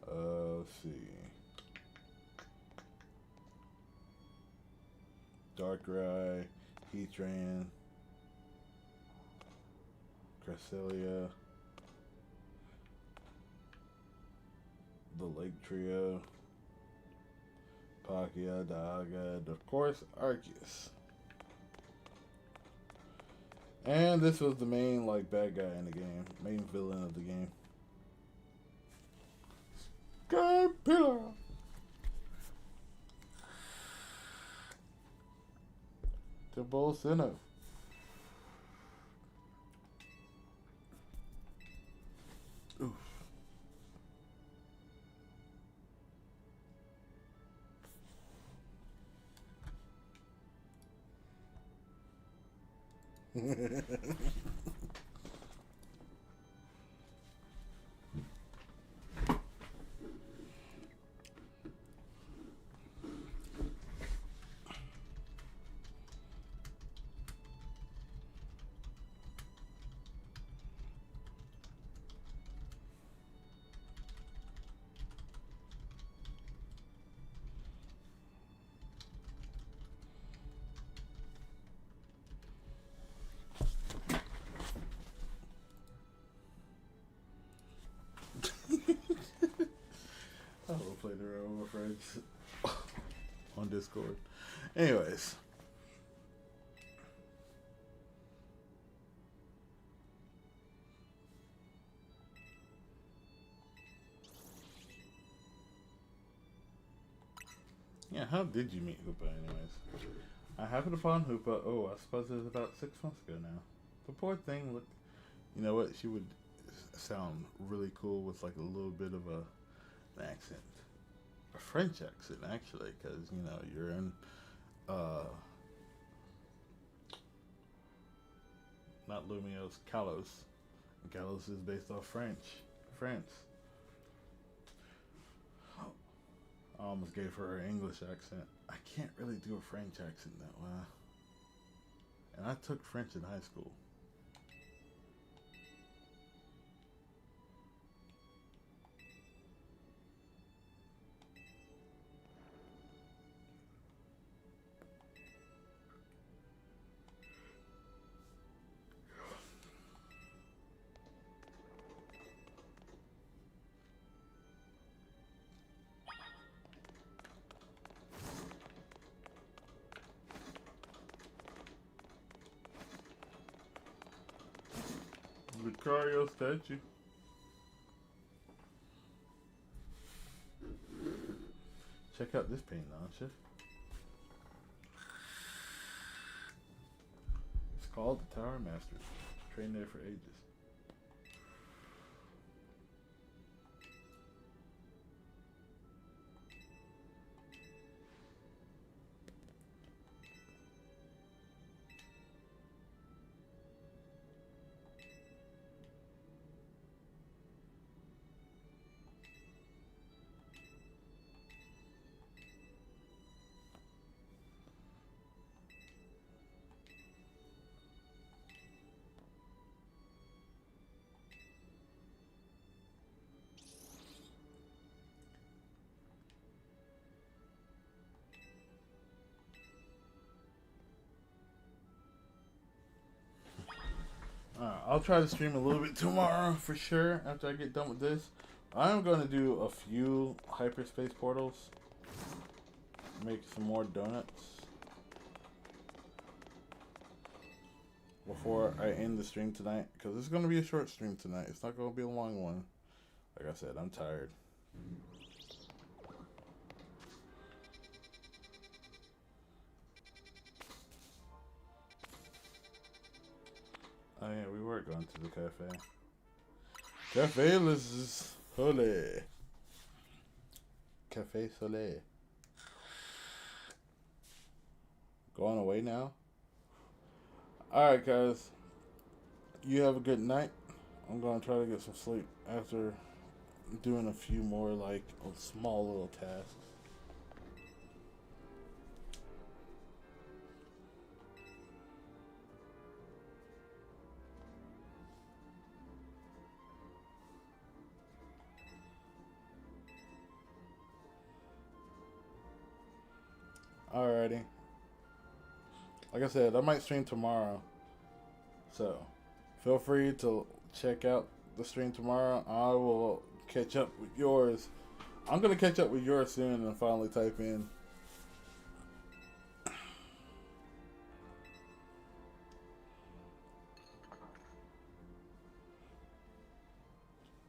Let's see. Darkrai. Heatran, Cresselia, the Lake Trio, Palkia, Dialga, and of course Arceus. And this was the main like bad guy in the game, main villain of the game. Scarpilla. The Bolsino. Oof. I will play the role with friends on Discord. Anyways. Yeah, how did you meet Hoopa anyways? I happened upon Hoopa, I suppose it was about 6 months ago now. The poor thing looked, you know what, she would sound really cool with like a little bit of an accent. A French accent, actually, because, you know, you're in, not Lumiose, Kalos. Kalos is based off France. I almost gave her an English accent. I can't really do a French accent that well. And I took French in high school. Lucario statue. Check out this paint launcher. It's called the Tower Masters. Trained there for ages. I'll try to stream a little bit tomorrow for sure after I get done with this. I'm going to do a few hyperspace portals. Make some more donuts. Before I end the stream tonight. Because it's going to be a short stream tonight. It's not going to be a long one. Like I said, I'm tired. Oh yeah, we were going to the cafe. Cafe Les Soleil. Cafe Soleil. Going away now? Alright guys. You have a good night. I'm going to try to get some sleep after doing a few more like small little tasks. Alrighty. like I said, I might stream tomorrow. So feel free to check out the stream tomorrow. I will catch up with yours. I'm gonna catch up with yours soon and finally type in.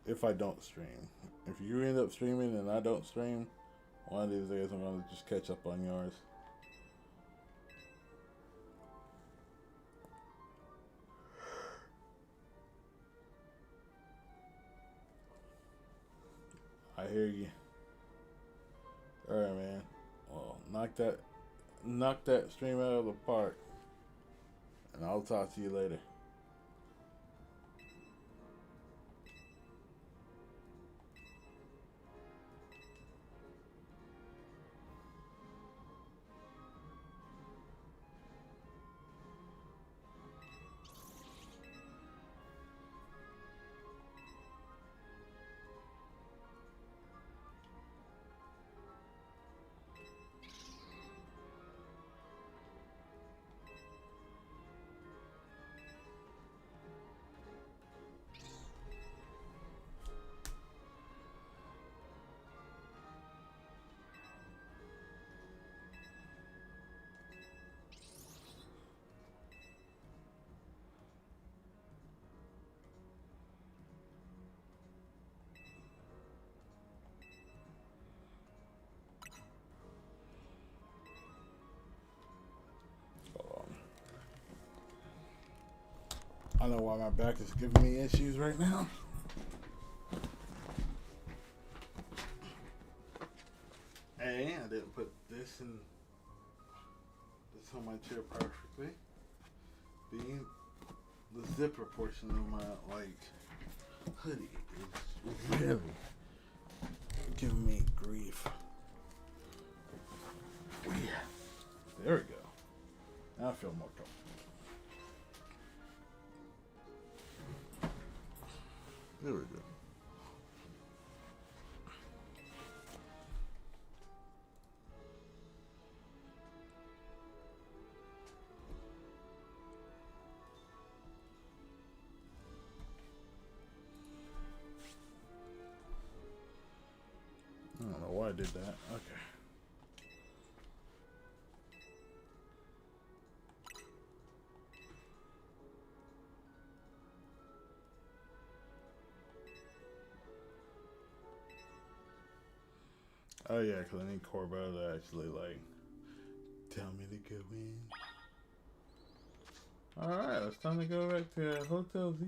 If I don't stream. If you end up streaming and I don't stream, one of these days I'm gonna just catch up on yours. I hear you. Alright, man. Well, knock that stream out of the park. And I'll talk to you later. I know why my back is giving me issues right now. And I didn't put this on my chair perfectly. Being the zipper portion of my hoodie is really giving me grief. Yeah. There we go. Now I feel more comfortable. There we go. I don't know why I did that. Okay. Oh yeah, because I need Corbo to actually tell me to go in. Alright, it's time to go back to Hotel Z.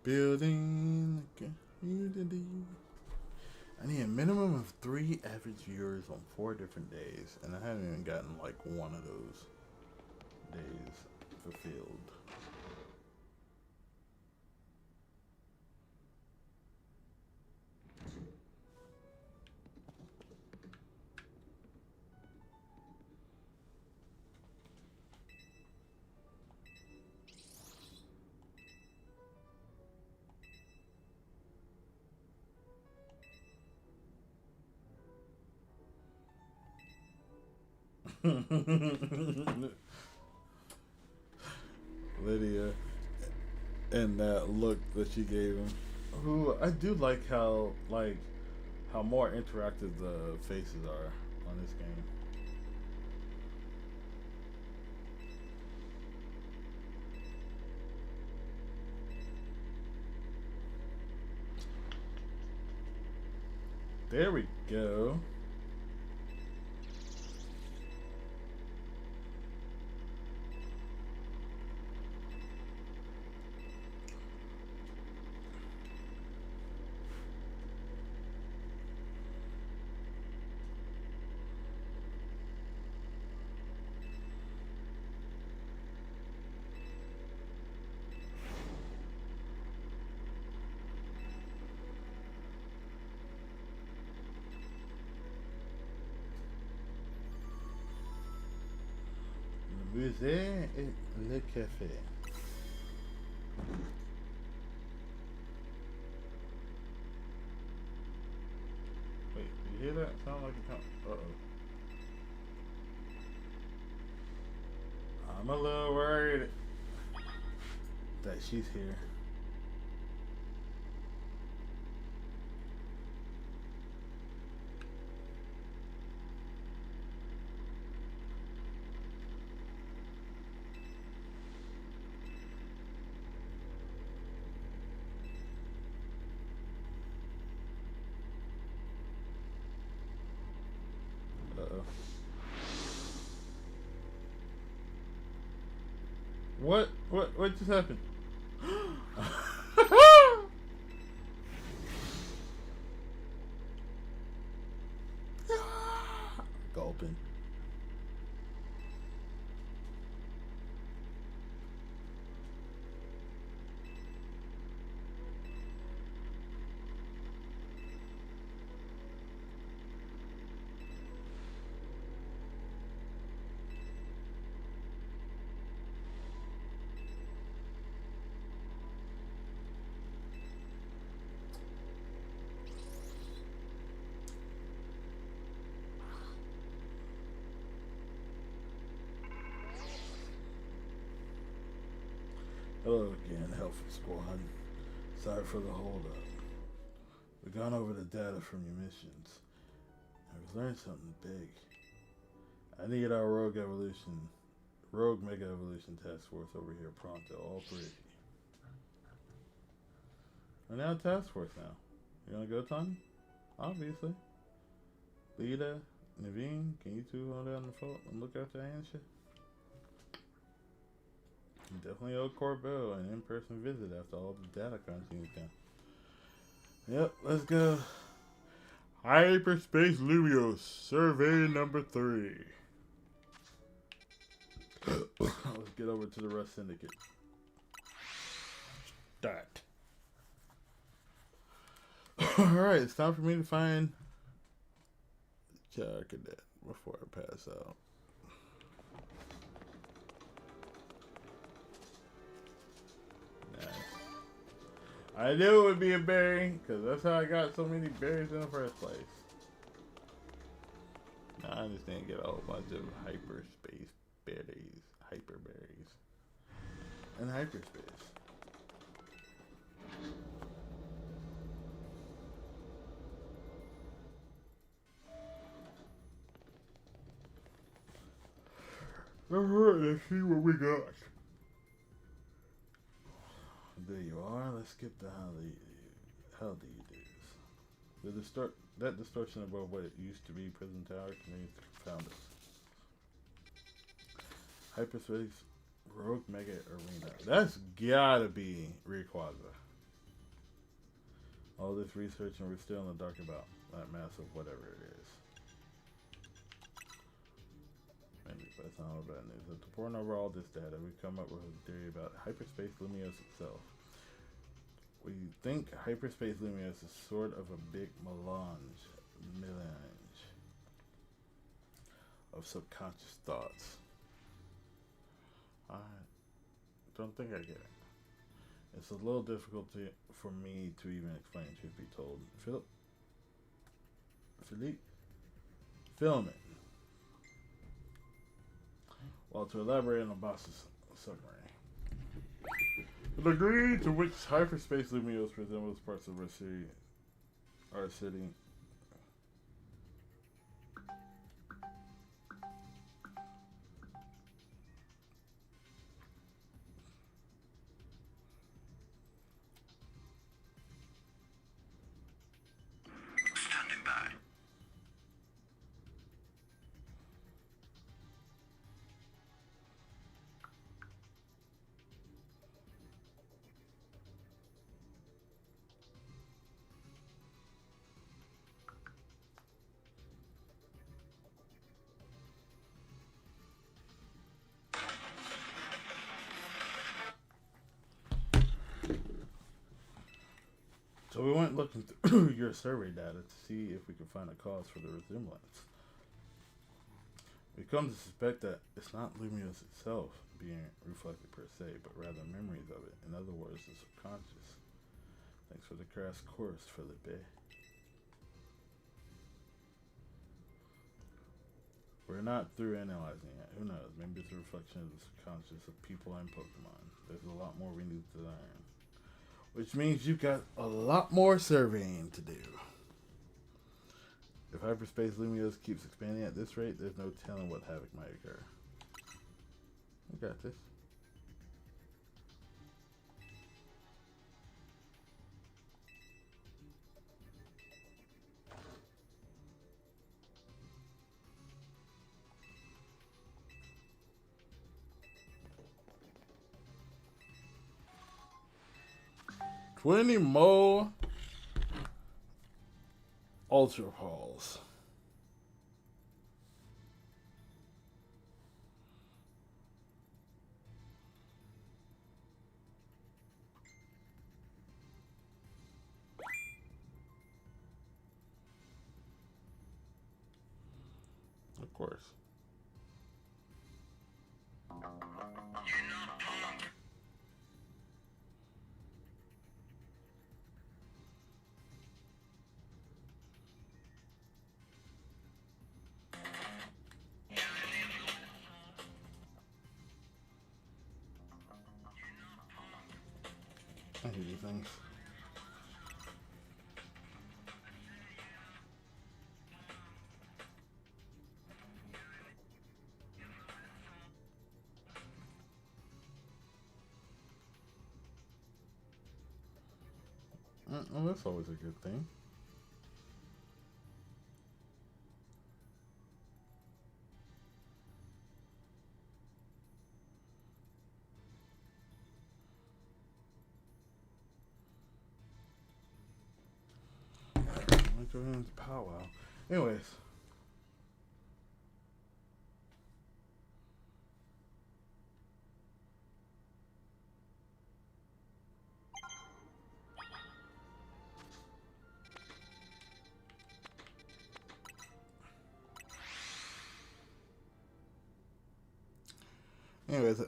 Building community. I need a minimum of 3 average viewers on 4 different days, and I haven't even gotten one of those days fulfilled. Lydia and that look that she gave him. Who I do like how more interactive the faces are on this game. There we go. Musée et le café. Wait, did you hear that? Sound like a uh oh. I'm a little worried that she's here. Uh oh. What just happened? Gulping. Hello again, Health Squad. Sorry for the hold up. We've gone over the data from your missions. And we've learned something big. I need our Rogue Mega Evolution Task Force over here pronto, all three. We're now task force now. You wanna go, Tony? Obviously. Lita, Naveen, can you two hold down the phone and look after Ansha? Definitely owe Corbell an in-person visit after all the data crunching is done. Yep, let's go. Hyperspace Lumios, survey number 3. Let's get over to the Rust Syndicate. Start. Alright, it's time for me to find Child Cadet before I pass out. I knew it would be a berry, because that's how I got so many berries in the first place. Now I just didn't get a whole bunch of hyperspace berries, hyper berries, and hyperspace. Alright, let's see what we got. There you are. Let's skip the how do you do this? That distortion above what it used to be Prison Tower continues to confound us. Hyperspace Rogue Mega Arena. That's gotta be Rayquaza. All this research and we're still in the dark about that massive whatever it is. Maybe that's not all bad news. After pouring over all this data, we come up with a theory about Hyperspace Lumios itself. We think Hyperspace Lumios is sort of a big melange of subconscious thoughts. I don't think I get it. It's a little difficult for me to even explain, truth be told. Philippe? Film it. Well, to elaborate on the boss's submarine. The degree to which hyperspace lumios resembles parts of our city. Standing by. So we went looking through your survey data to see if we could find a cause for the resemblance. We come to suspect that it's not Lumios itself being reflected per se, but rather memories of it. In other words, the subconscious. Thanks for the crash course, Felipe. We're not through analyzing it. Who knows? Maybe it's a reflection of the subconscious of people and Pokemon. There's a lot more we need to learn. Which means you've got a lot more surveying to do. If hyperspace Lumios keeps expanding at this rate, there's no telling what havoc might occur. We got this. $20 more Ultra Balls. Of course. I hate these things. Well, that's always a good thing. Go into powwow. Anyways.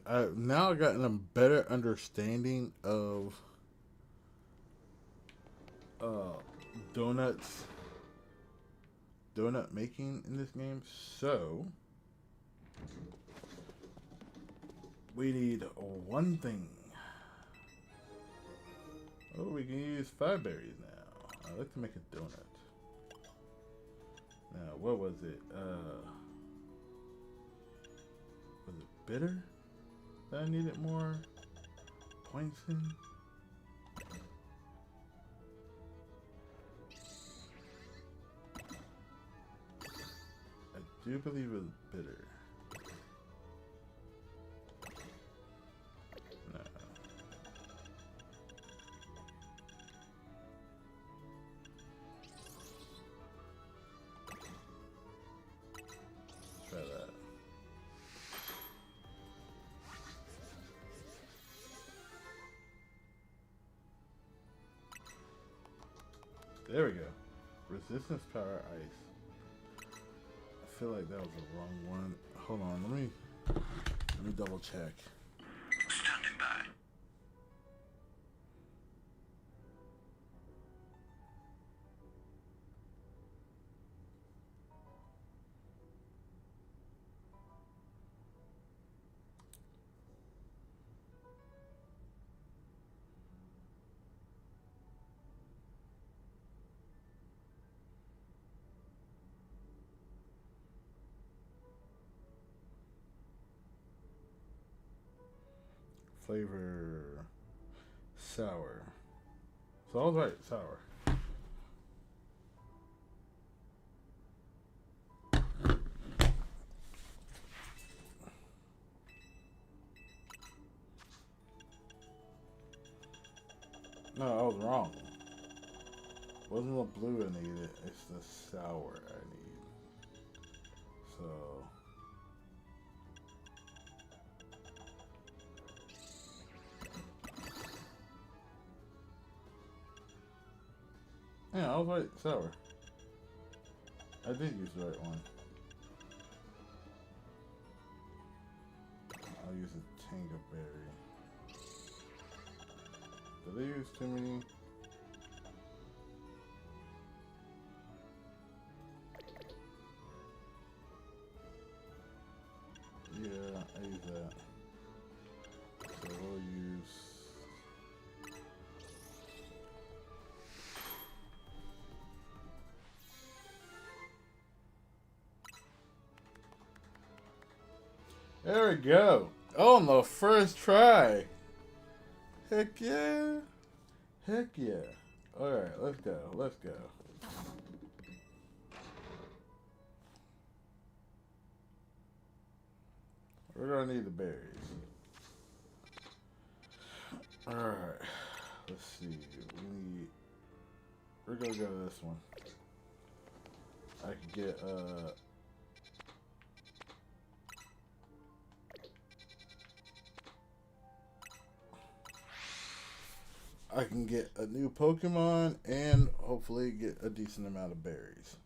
I've now gotten a better understanding of donut making in this game. So we need one thing. Oh, we can use 5 berries now. I'd like to make a donut. Now, what was it? Was it bitter that I needed more points in? I do believe it was bitter. No. Try that. There we go. Resistance power ice. I feel like that was the wrong one. Hold on, let me double check. Standing by. Flavor sour. So I was right, sour. No, I was wrong. It wasn't the blue I needed, it's the sour I need. So yeah, I was right, sour. I did use the right one. I'll use a Tango Berry. Did they use too many? Yeah, I use that. So we'll use... There we go. On the first try. Heck yeah. Heck yeah. Alright, let's go. Let's go. We're gonna need the berries. Alright. Let's see. We're gonna go to this one. I can get I can get a new Pokemon and hopefully get a decent amount of berries.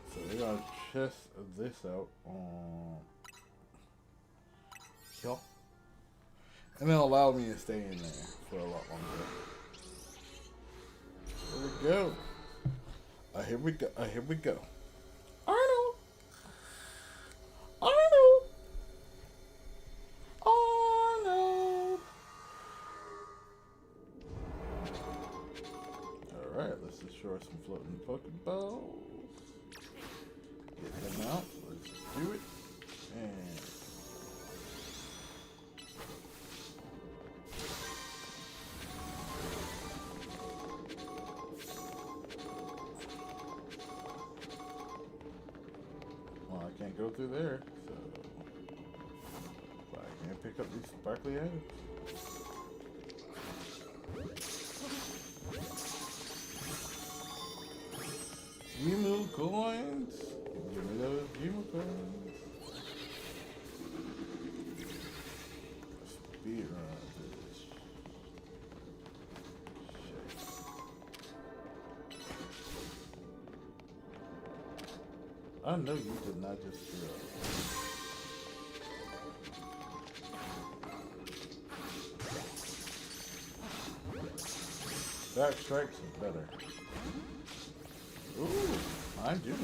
So we're gonna test this out on here. And it'll allow me to stay in there for a lot longer. Here we go. Here we go. Here we go. Arnold! Arnold! Arnold! Alright, let's destroy some floating Pokeballs. Get them out. Let's do it. And... can't go through there, so but I can pick up these sparkly items. Emu coins! Give me those Emu coins. Speed run this. I know you did not just throw. Dark Strikes is better. Ooh, mind you.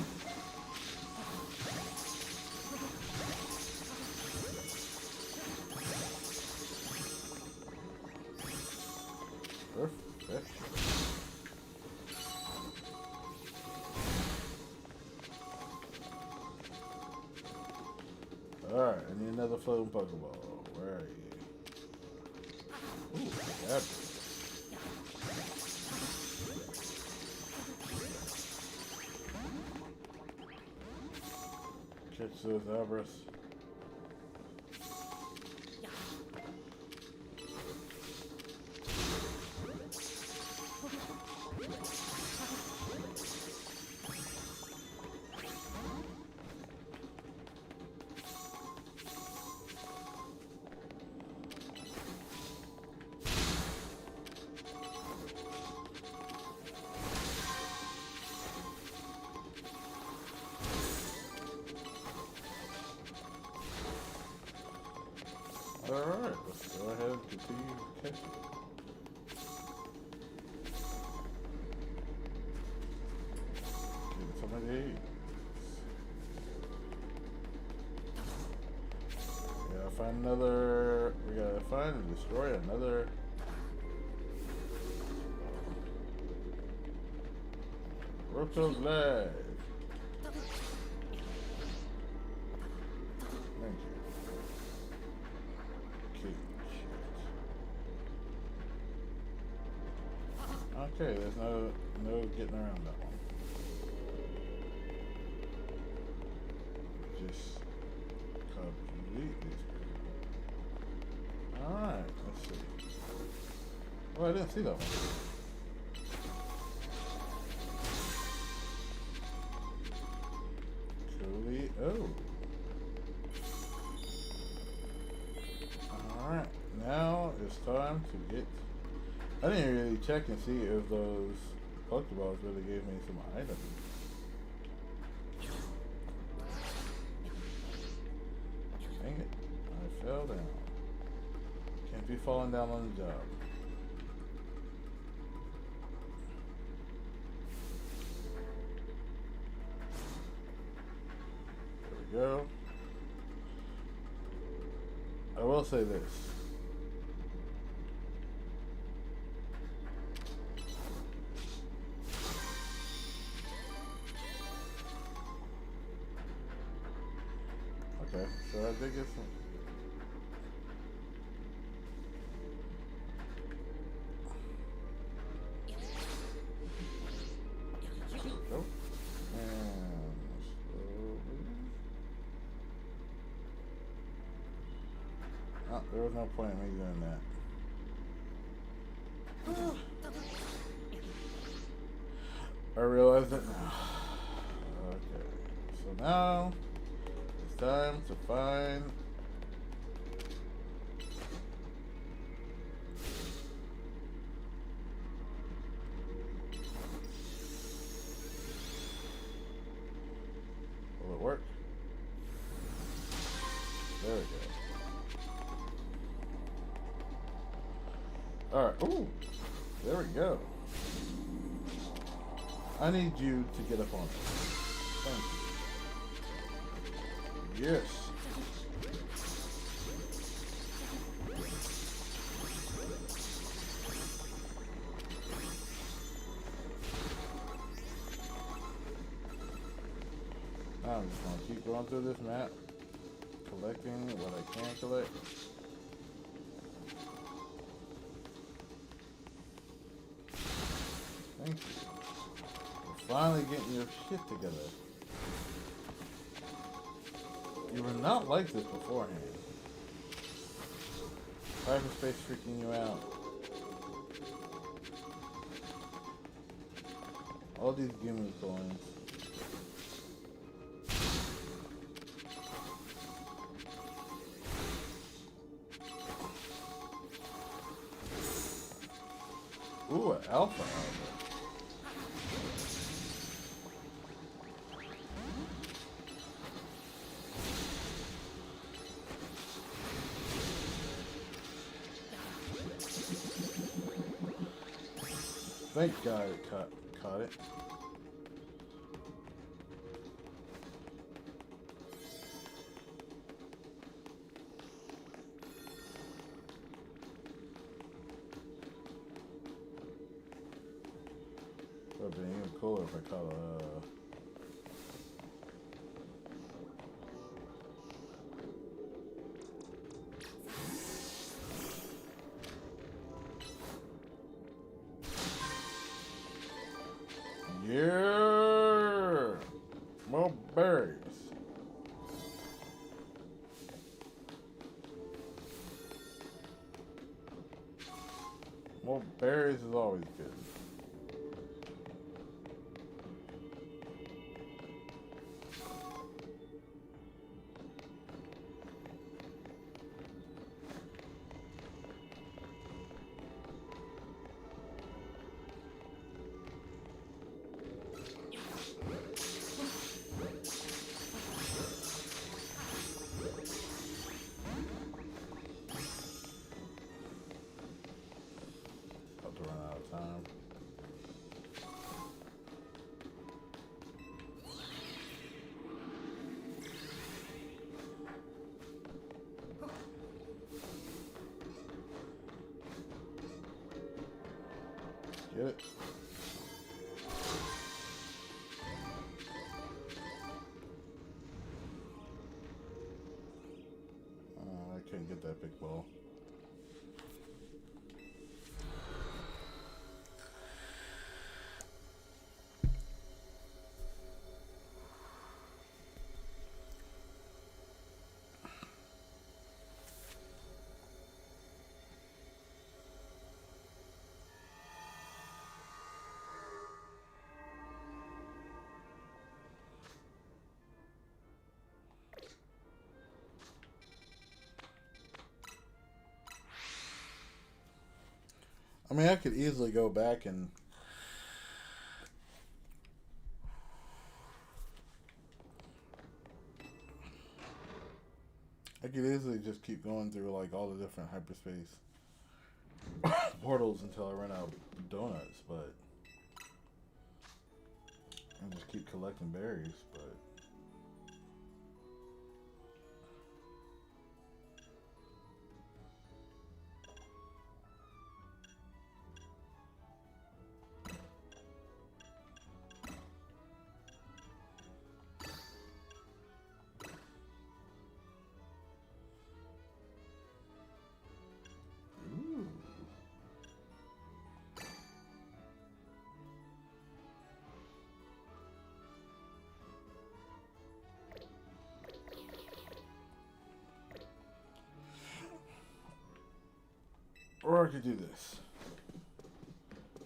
Perfect. Alright, I need another floating Pokeball. Where are you? Ooh, that. Catch those Abras. Alright, let's go ahead and continue catching. Get some of these. We gotta find another. We gotta find and destroy another. Roto's leg. Thank you. Okay, there's no getting around that one. Just complete these people. Alright, let's see. Oh, I didn't see that one. Coolio. to get. I didn't really check and see if those Pokeballs really gave me some items. Dang it. I fell down. Can't be falling down on the job. There we go. I will say this. Okay, so I did get some. Go. And slowly. Oh, there was no point in me doing that. I realized it now. Okay, so now it's time to find will it work? There we go. Alright, ooh, there we go. I need you to get up on it. Thank you. Yes. Now I'm just going to keep going through this map, collecting what I can collect. Thank you. We're finally getting your shit together. You were not like this beforehand. Hyperspace freaking you out. All these gimme coins. Ooh, an alpha album. Thank God it caught it. Would have been even cooler if I caught a. Yeah, more berries. More berries is always good. About to run out of time. Get it? I couldn't get that big ball. I mean, I could easily go back and I could easily just keep going through like all the different hyperspace portals until I run out of donuts, but and just keep collecting berries, but ooh. Or I could do this.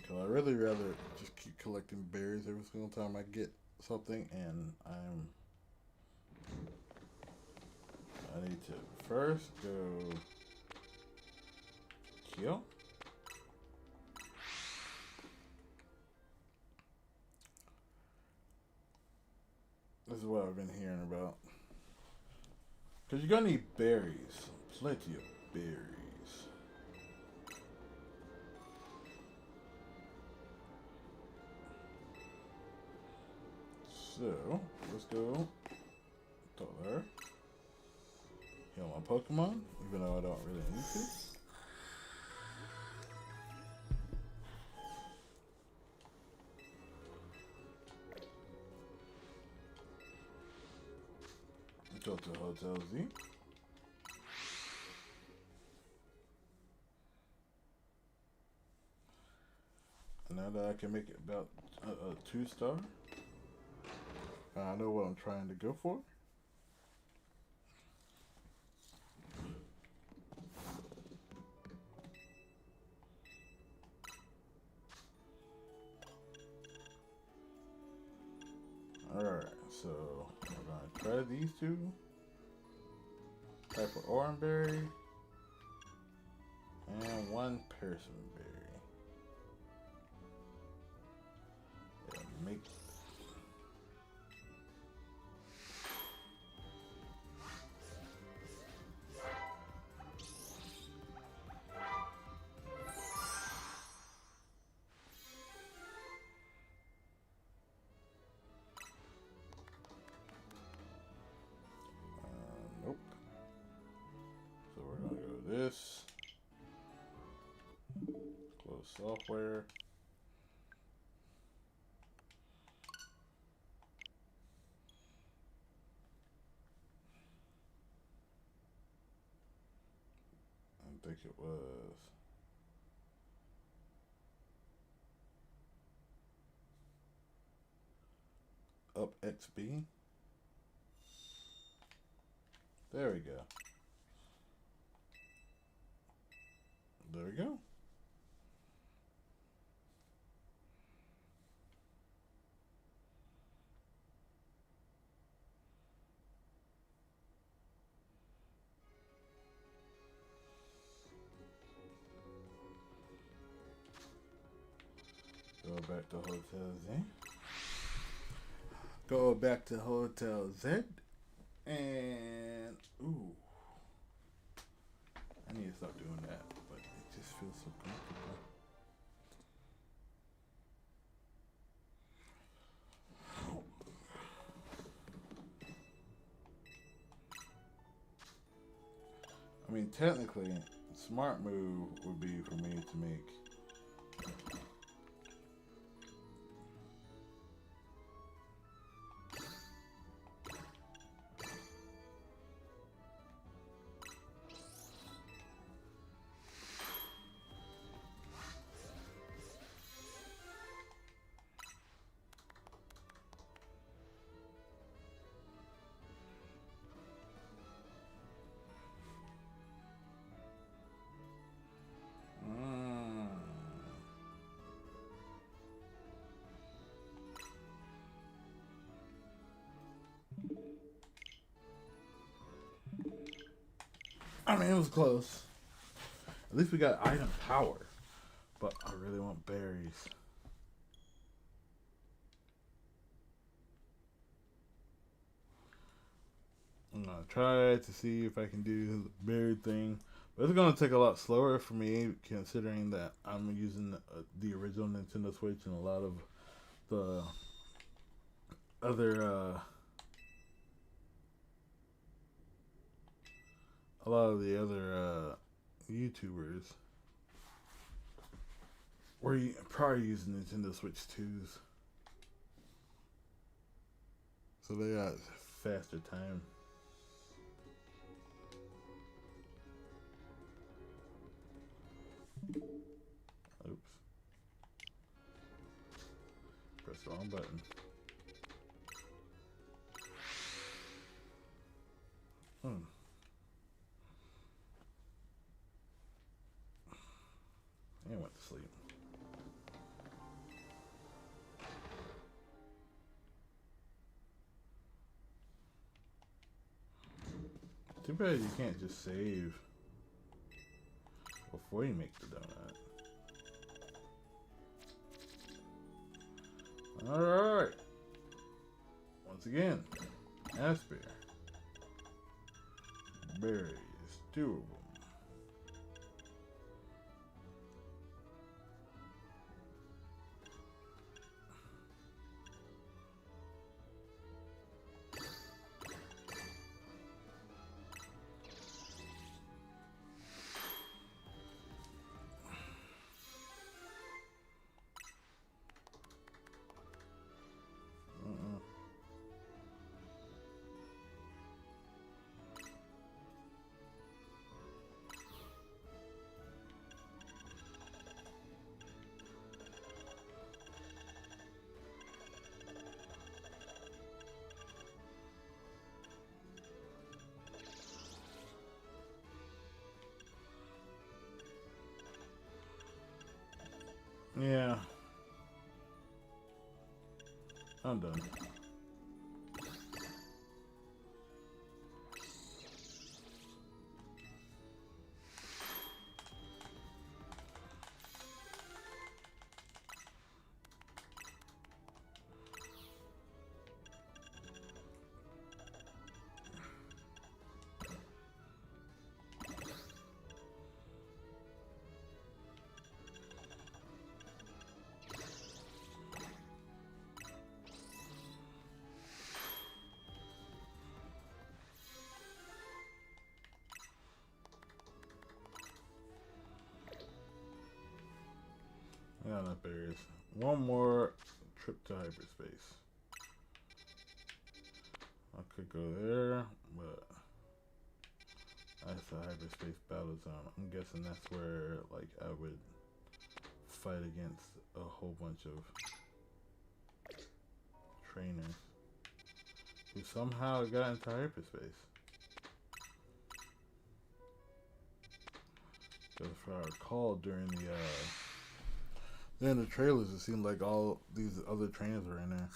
Cause I really rather just keep collecting berries every single time I get something, and I need to first go kill. This is what I've been hearing about. Cause you're gonna need berries, plenty of berries. So, let's go talk to her. Heal my Pokemon, even though I don't really need to. Go to Hotel Z. And now that I can make it about a 2-star, I know what I'm trying to go for. Alright, so we're gonna try these two. Type of Oranberry and 1 Persimmonberry. And make nope. So we're gonna go this. Close software. I think it was Up XB. There we go. There we go. Go back to Hotel Z. Go back to Hotel Z. And ooh, I need to stop doing that, but it just feels so comfortable. I mean, technically, smart move would be for me to make I mean, it was close. At least we got item power. but I really want berries. I'm gonna try to see if I can do the berry thing, but it's gonna take a lot slower for me considering that I'm using the original Nintendo Switch and a lot of the other YouTubers were probably using Nintendo Switch 2s, so they got faster time. Oops. Press the wrong button. And went to sleep. Too bad you can't just save before you make the donut. Alright. Once again, Asper. Berries, 2 of them. Yeah. I'm done. Yeah, enough berries. One more trip to hyperspace. I could go there, but that's a hyperspace battle zone. I'm guessing that's where, like, I would fight against a whole bunch of trainers who somehow got into hyperspace. Because if I recall, during the trailers, it seemed like all these other trainers were in there.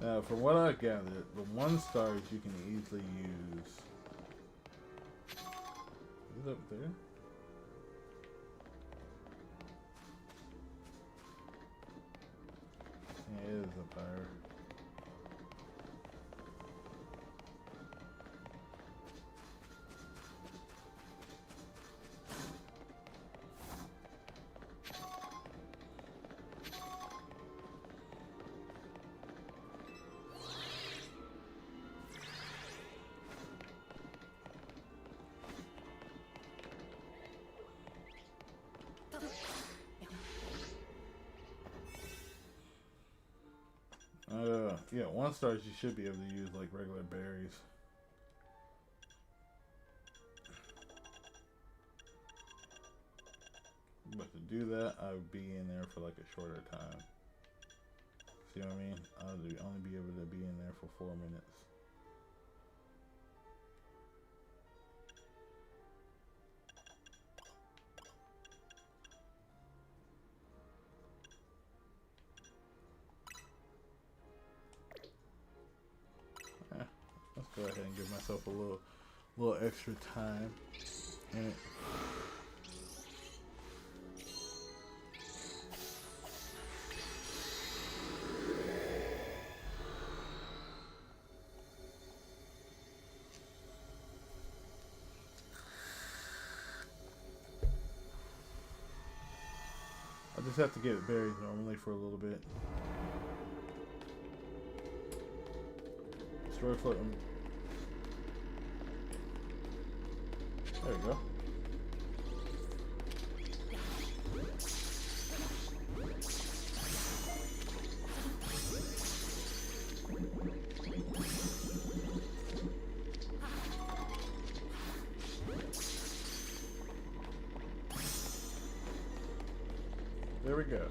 Now, from what I gathered, the 1 stars you can easily use. Is it up there? Yeah, it is up higher. Yeah, 1 stars you should be able to use like regular berries. But to do that, I would be in there for like a shorter time. See what I mean? I would only be able to be in there for 4 minutes. go ahead and give myself a little extra time in it. I just have to get it buried normally for a little bit. Destroy floating. There we go. There we go.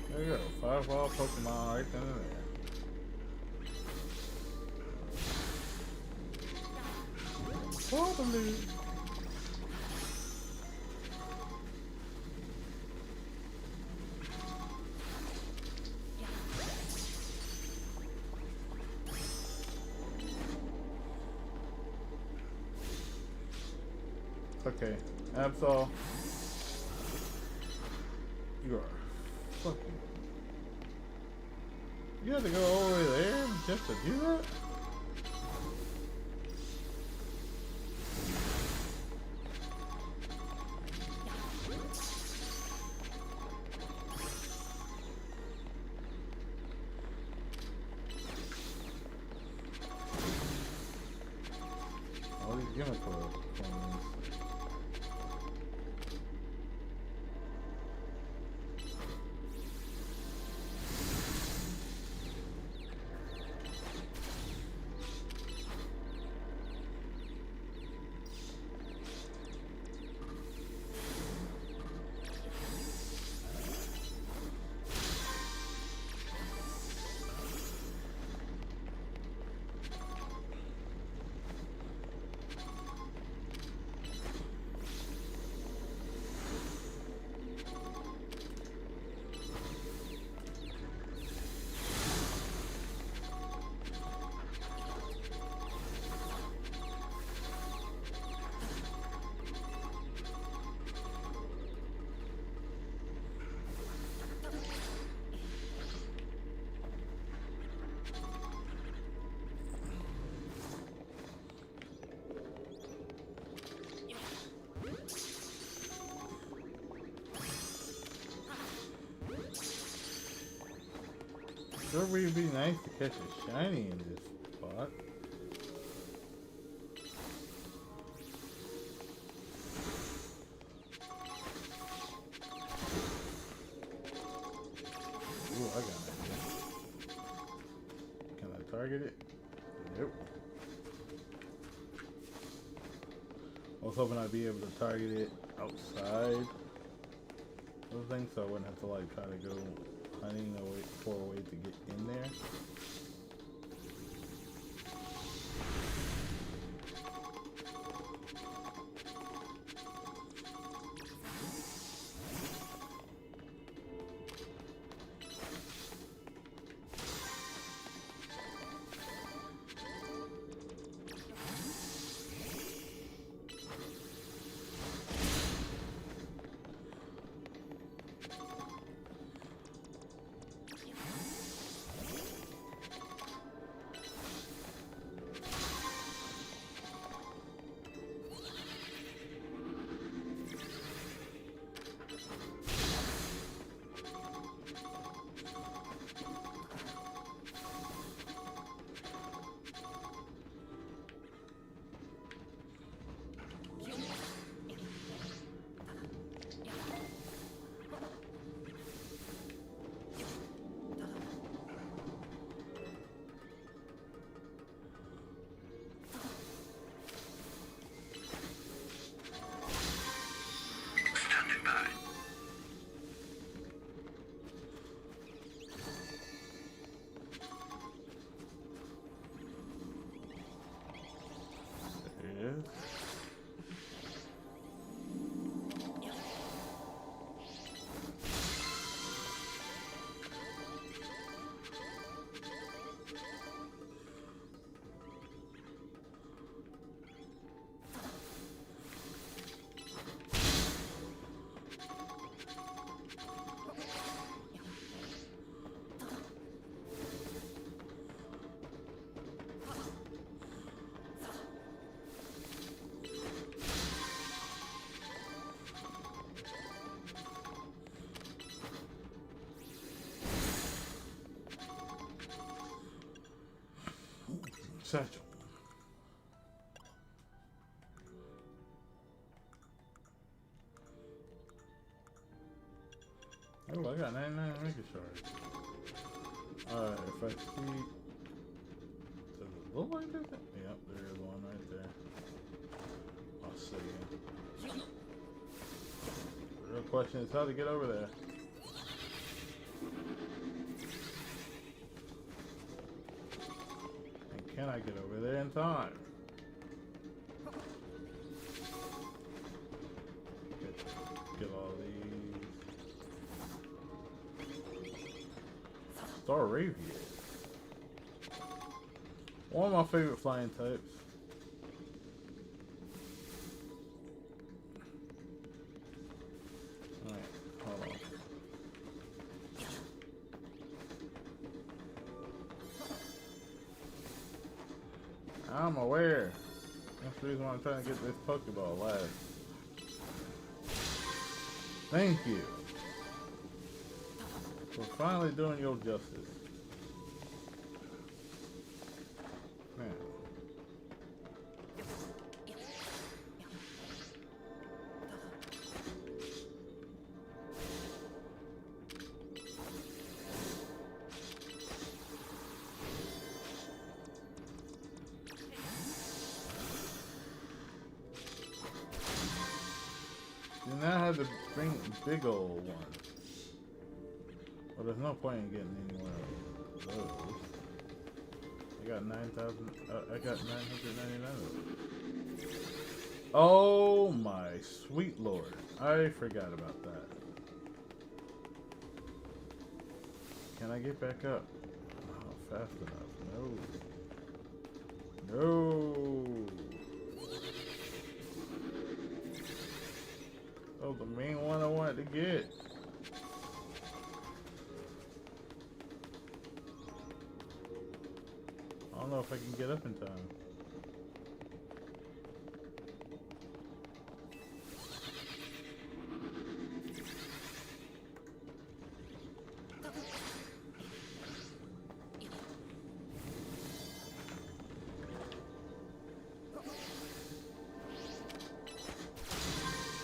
There you go. 5 wild Pokemon right then and there. Probably. Okay, Absol. You are fucking. You have to go all the way there just to do that? All these gimmick coins. Sure would be nice to catch a shiny in this spot. Ooh, I got an idea. Can I target it? Nope. I was hoping I'd be able to target it outside of the thing so I wouldn't have to like try to go hunting for a way to get in there. Satchel. Oh, I got 99 Mega Shards. Alright, if I see... Does it look like this? Yep, there is one right there. I'll see you. The real question is how to get over there. And can I get over there in time? Get all these. Star Ravier. One of my favorite flying types. Alright, hold on. I'm aware. That's the reason why I'm trying to get this Pokeball last. Thank you. For finally doing your justice. Man. You now have to bring big old one. Well, there's no point in getting any more of those. I got 9,000. I got 999 of them. Oh my sweet lord! I forgot about that. Can I get back up? Oh, fast enough? No. No. Oh, the main one I wanted to get. I don't know if I can get up in time.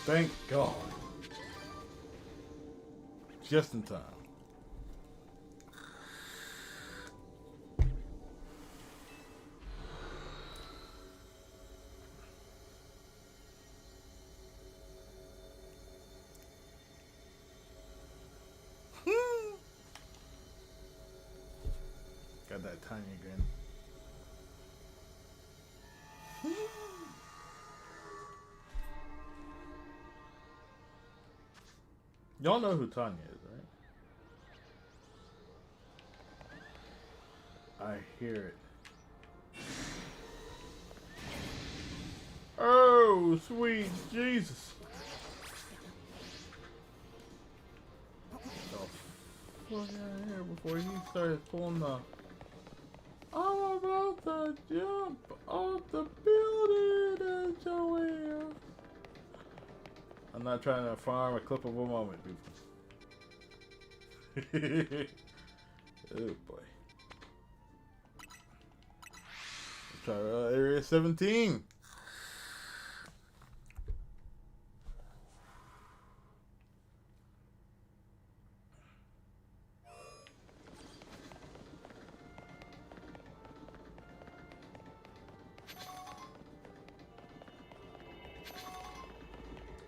Thank God. Just in time. Got that tiny grin. Y'all know who Tanya is, right? I hear it. Oh, sweet Jesus. Fuck out of here before he started pulling the... I'm about to jump off the building, Joel. I'm not trying to farm a clip of a moment, people. Oh boy. Let's try area 17.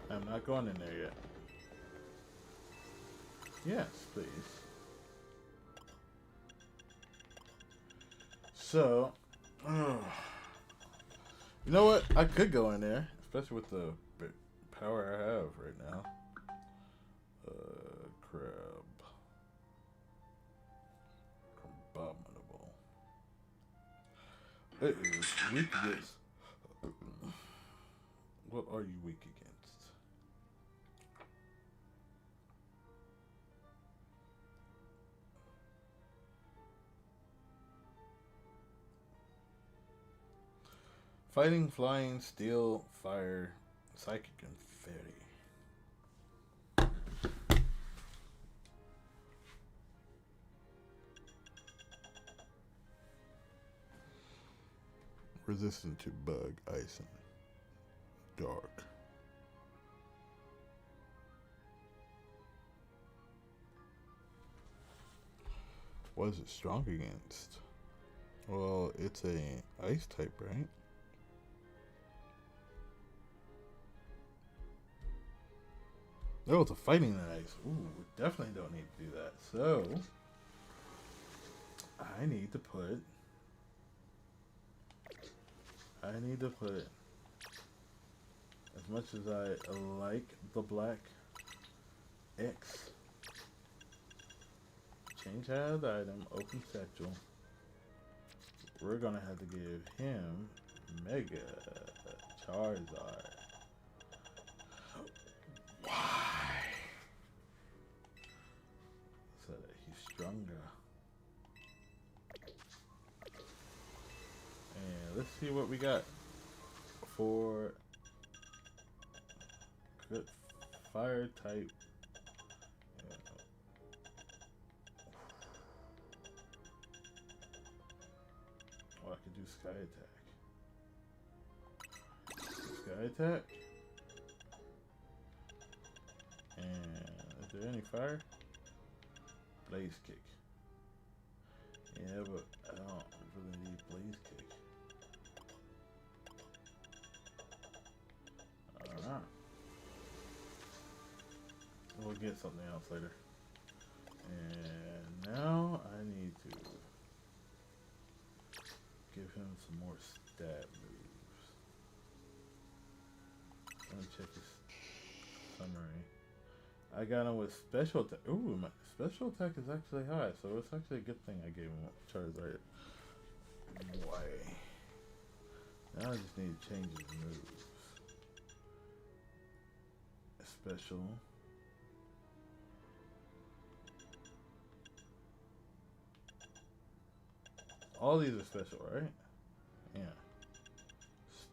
I'm not going in there yet. Yes, please. So, you know what? I could go in there, especially with the power I have right now. Crab. Abominable. It is weak against. What are you weak against? Fighting, flying, steel, fire, psychic, and fairy. Resistant to bug, ice, and dark. What is it strong against? Well, it's a ice type, right? Oh, it's a fighting ice. Ooh, we definitely don't need to do that. So, I need to put as much as I like the black X, change hand item, open satchel. We're gonna have to give him Mega Charizard. Why? So that he's stronger. And let's see what we got for good fire type. Oh, I could do sky attack. Sky attack. And is there any fire? Blaze kick. Yeah, but I don't really need blaze kick. Alright. We'll get something else later. And now I need to give him some more stat moves. Let me check his summary. I got him with special attack. Ooh, my special attack is actually high, so it's actually a good thing I gave him Charizard. Why? Now I just need to change his moves. Special. All these are special, right? Yeah.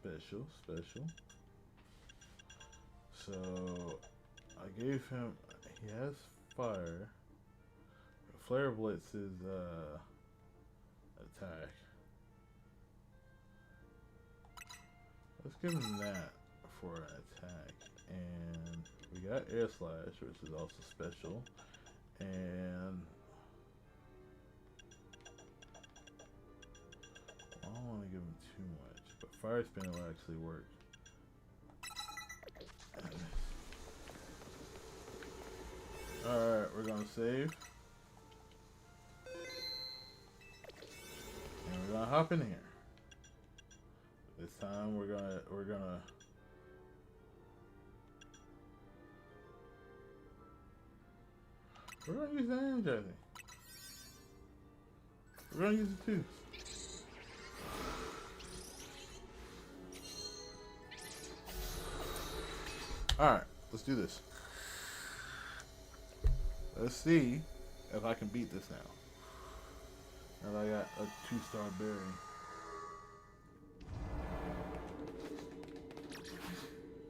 Special. So I gave him. He has fire. Flare Blitz is attack. Let's give him that for an attack. And we got Air Slash, which is also special. And I don't want to give him too much, but Fire Spin will actually work. Alright, we're gonna save. And we're gonna hop in here. This time we're gonna use the energizing. We're gonna use it too. Alright, let's do this. Let's see if I can beat this now. Now that I got a 2-star berry.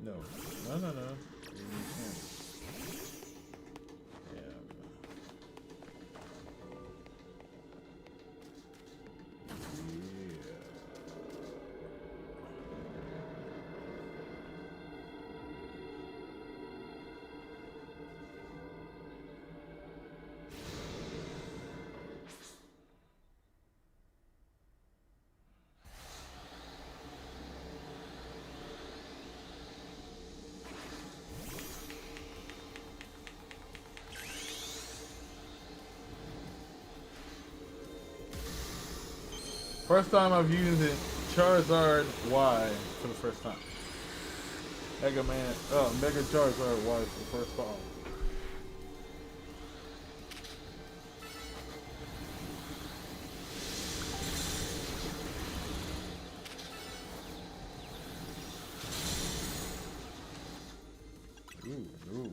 No. You can't. Yeah. First time I've used it, Charizard Y for the first time. Mega Charizard Y for the first time. Ooh.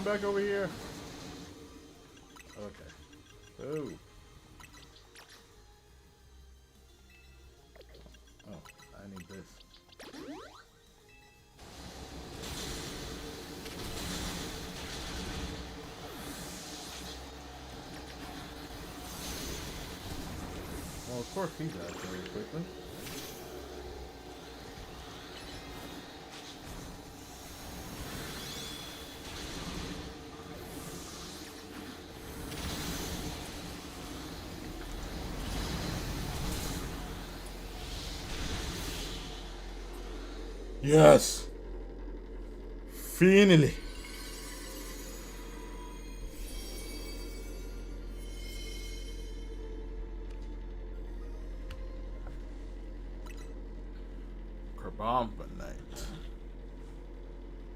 come back over here. Okay. Oh. Oh, I need this. Well, of course he died very quickly. Yes! Finally! Carbonite.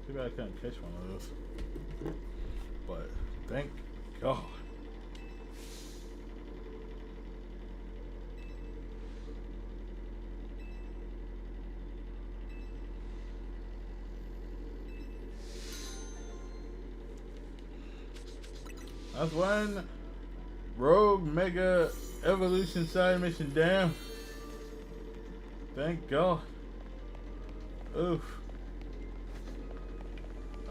Too bad I couldn't catch one of those. But, thank God. That's one Rogue Mega Evolution side mission down. Thank God. Oof.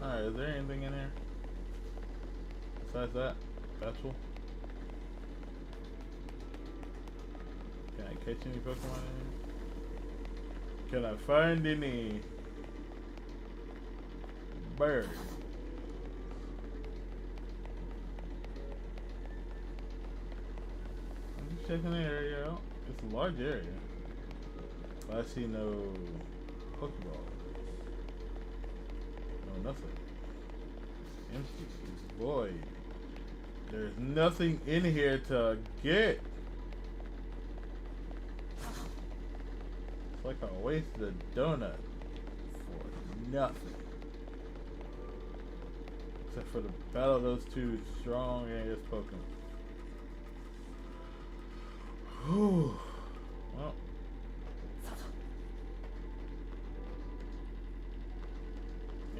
Alright, is there anything in here? Besides that? Special? Can I catch any Pokemon in here? Can I find any birds? I'm just checking the area out. It's a large area. But I see no Pokeballs. No nothing. It's empty. It's void. There's nothing in here to get. It's like I wasted a donut for nothing. Except for the battle of those two strong ass Pokemon. Whew. Well.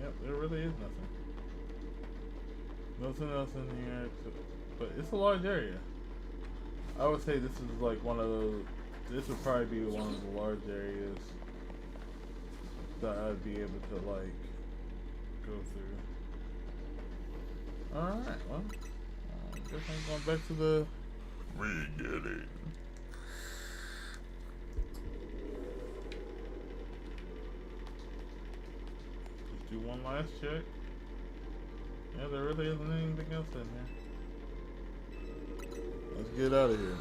Yep, there really is nothing. Nothing else in here, but it's a large area. I would say this is like one of those. This would probably be one of the large areas that I'd be able to like go through. All right, well, I guess I'm going back to the beginning. Just do one last check. Yeah, there really isn't anything else in here. Let's get out of here.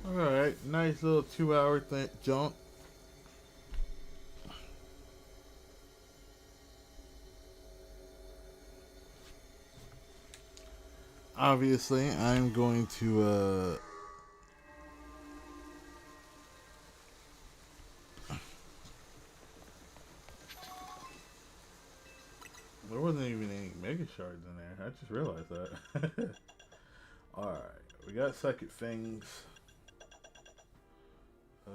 Alright, nice little 2-hour jump. Obviously, I'm going to, there wasn't even any Mega Shards in there. I just realized that. Alright, we got second things. I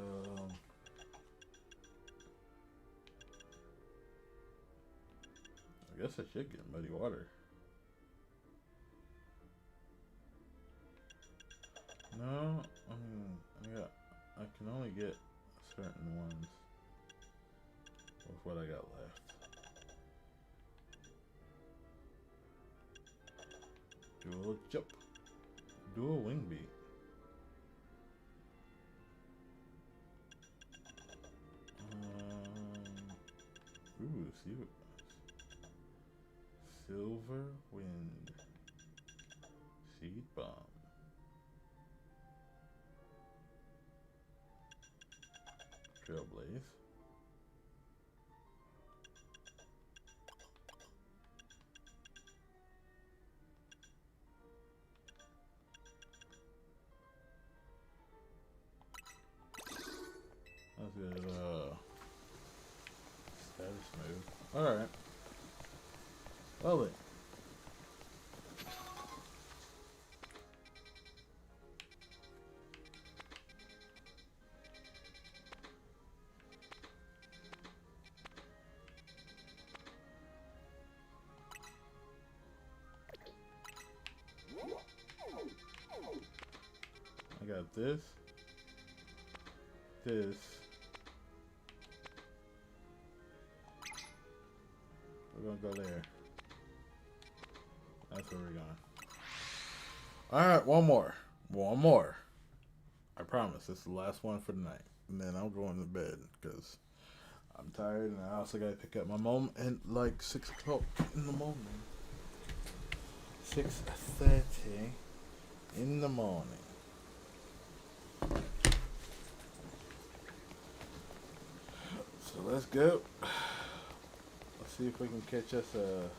guess I should get muddy water. No, I mean, I can only get certain ones with what I got left. Dual jump. Dual wing beat. Ooh, see, silver wind. Seed bomb. Trailblaze. That's good. Status move. Alright. Well then. got this. This. We're gonna go there. That's where we're going. Alright, one more. One more. I promise. This is the last one for the night. And then I'm going to bed because I'm tired and I also gotta pick up my mom at like 6 o'clock in the morning. 6:30 in the morning. So let's go. Let's see if we can catch us a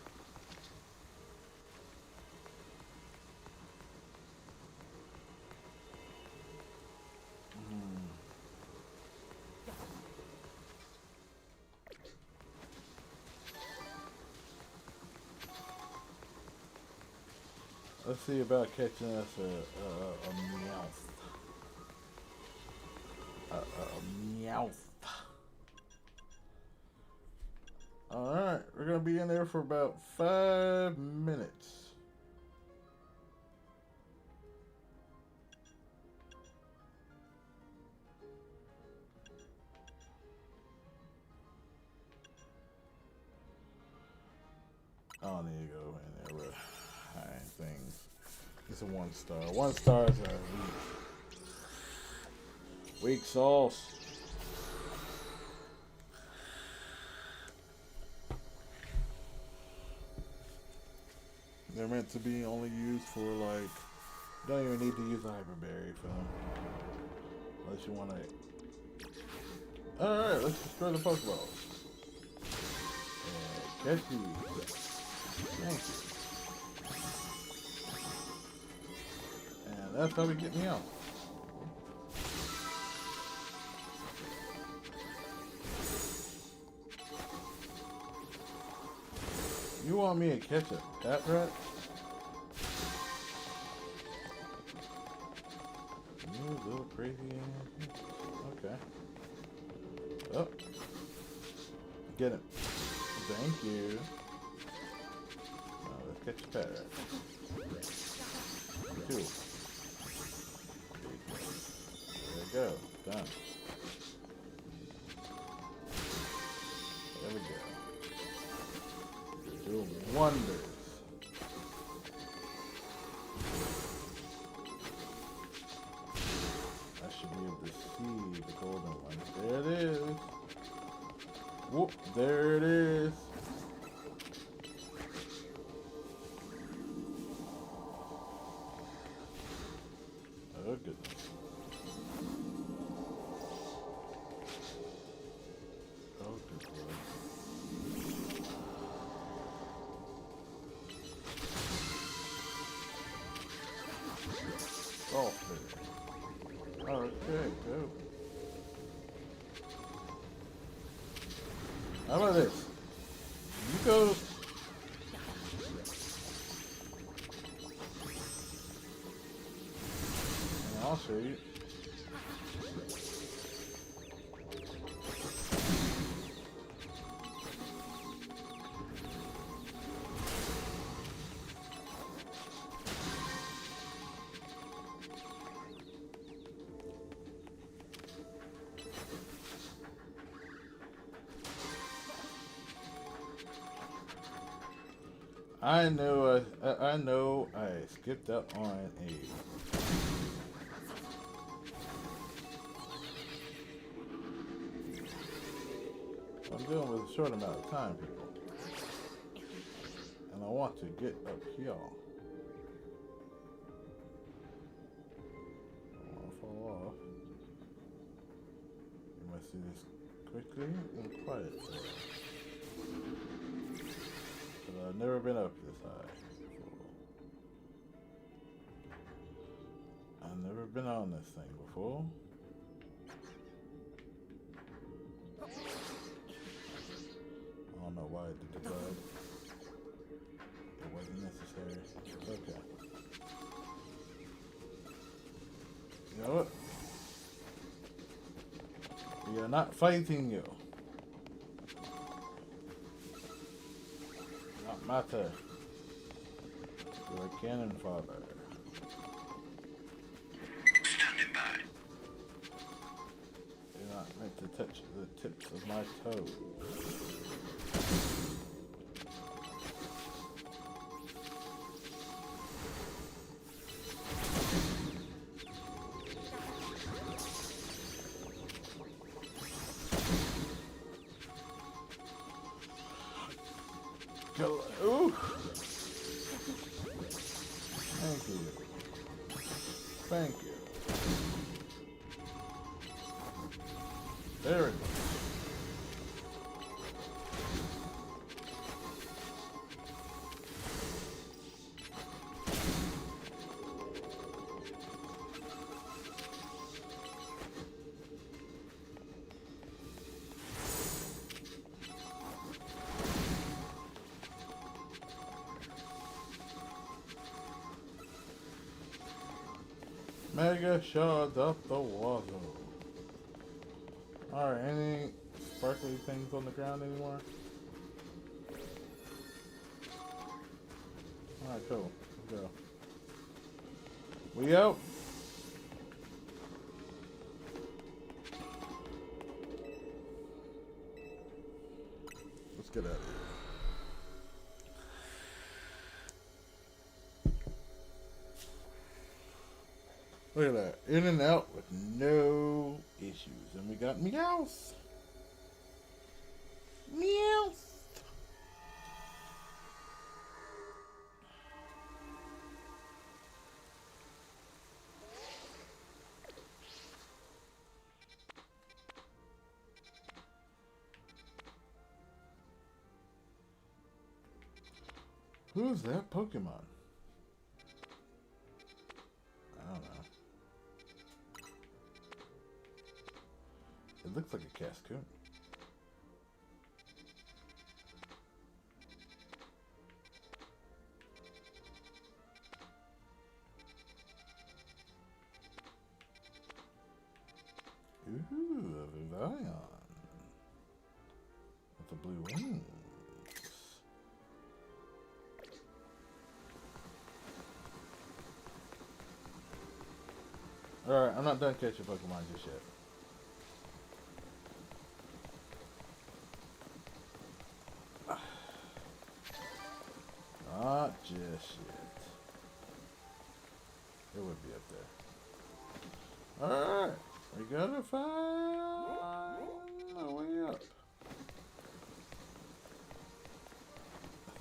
Let's see about catching us a meowth. A meowth. Alright, we're gonna be in there for about 5 minutes. I don't need to go in there with high things. It's a 1 star. 1 star is a weak sauce. They're meant to be only used for like. You don't even need to use a hyperberry for them, unless you want to. All right, let's destroy the Pokeballs. And catch these. Thank you. And that's how we get me out. You want me to catch a cat rat? You little crazy ass. Okay. Oh. Get him. Thank you. Now let's catch a cat rat. Cool. There we go. Done. There we go. Do wonders. I should be able to see the golden one. There it is. Whoop, there it is. Oh goodness. Oh good Lord. Oh, okay, go. How about this? You go. And I'll show you. I know I skipped up on a. I'm dealing with a short amount of time, people. And I want to get up here. I don't want to fall off. You must do this quickly and quietly. But I've never been up this high before. I've never been on this thing before. I don't know why I did the bug. It wasn't necessary. Okay. You know what? We are not fighting you. Not matter. You're a cannon fodder. Standing by. Right to touch the tips of my toes. Go. Ooh. Thank you. Thank you. There we go. Mega shot up the water. Alright, any sparkly things on the ground anymore? Alright, cool. Let's go. We out. Let's get out of here. Look at that. In and out with no issues. And we got Meowth. Meowth. Who's that Pokemon? I don't know. It looks like a Cascoon. Ooh, a Vivillon. With the blue wings. Alright, I'm not done catching Pokemon just yet. Not just yet. It would be up there. Alright, we gotta find a way up.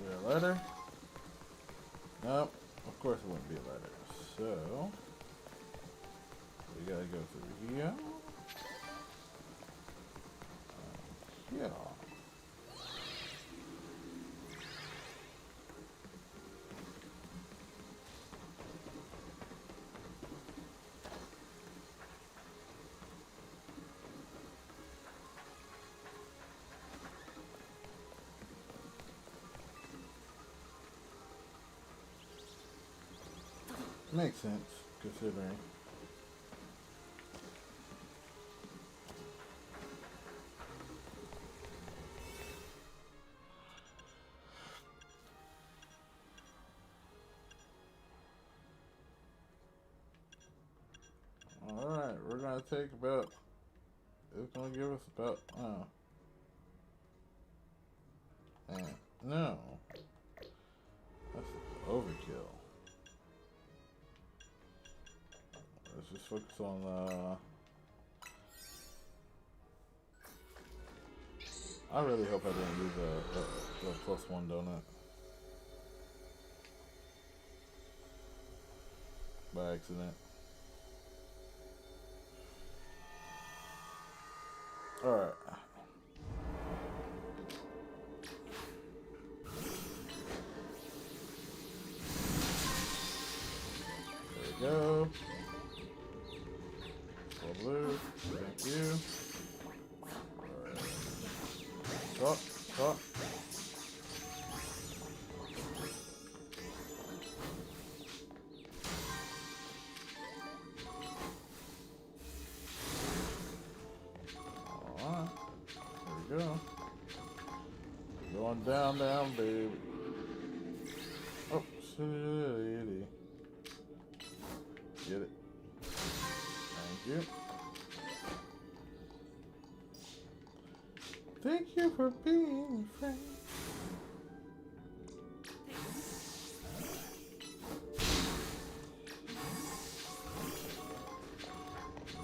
Is there a ladder? Nope, of course it wouldn't be a ladder. So, we gotta go through here. Yeah. Makes sense, considering. Alright, we're gonna take about, it's gonna give us about, man, no. That's overkill. Let's just focus on, I really hope I didn't use a +1 donut. By accident. Alright. There we go. Full blue. Thank you. Alright. Stop. Stop. Go. Going down, down, baby. Oh, shitty. Get it. Thank you. Thank you for being a friend.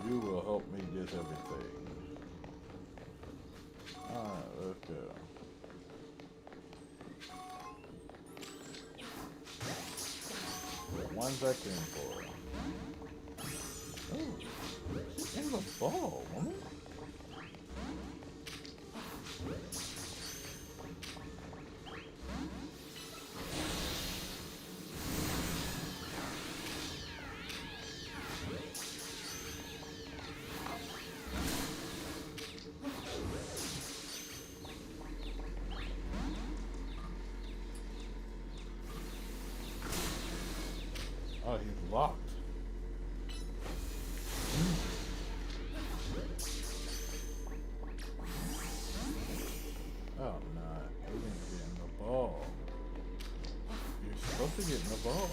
You will help me get everything. Alright, let's go. The ones I came for. Oh, she's in the ball, woman. Oh, he's locked. Oh, no. He didn't get in the ball. You're supposed to get in the ball.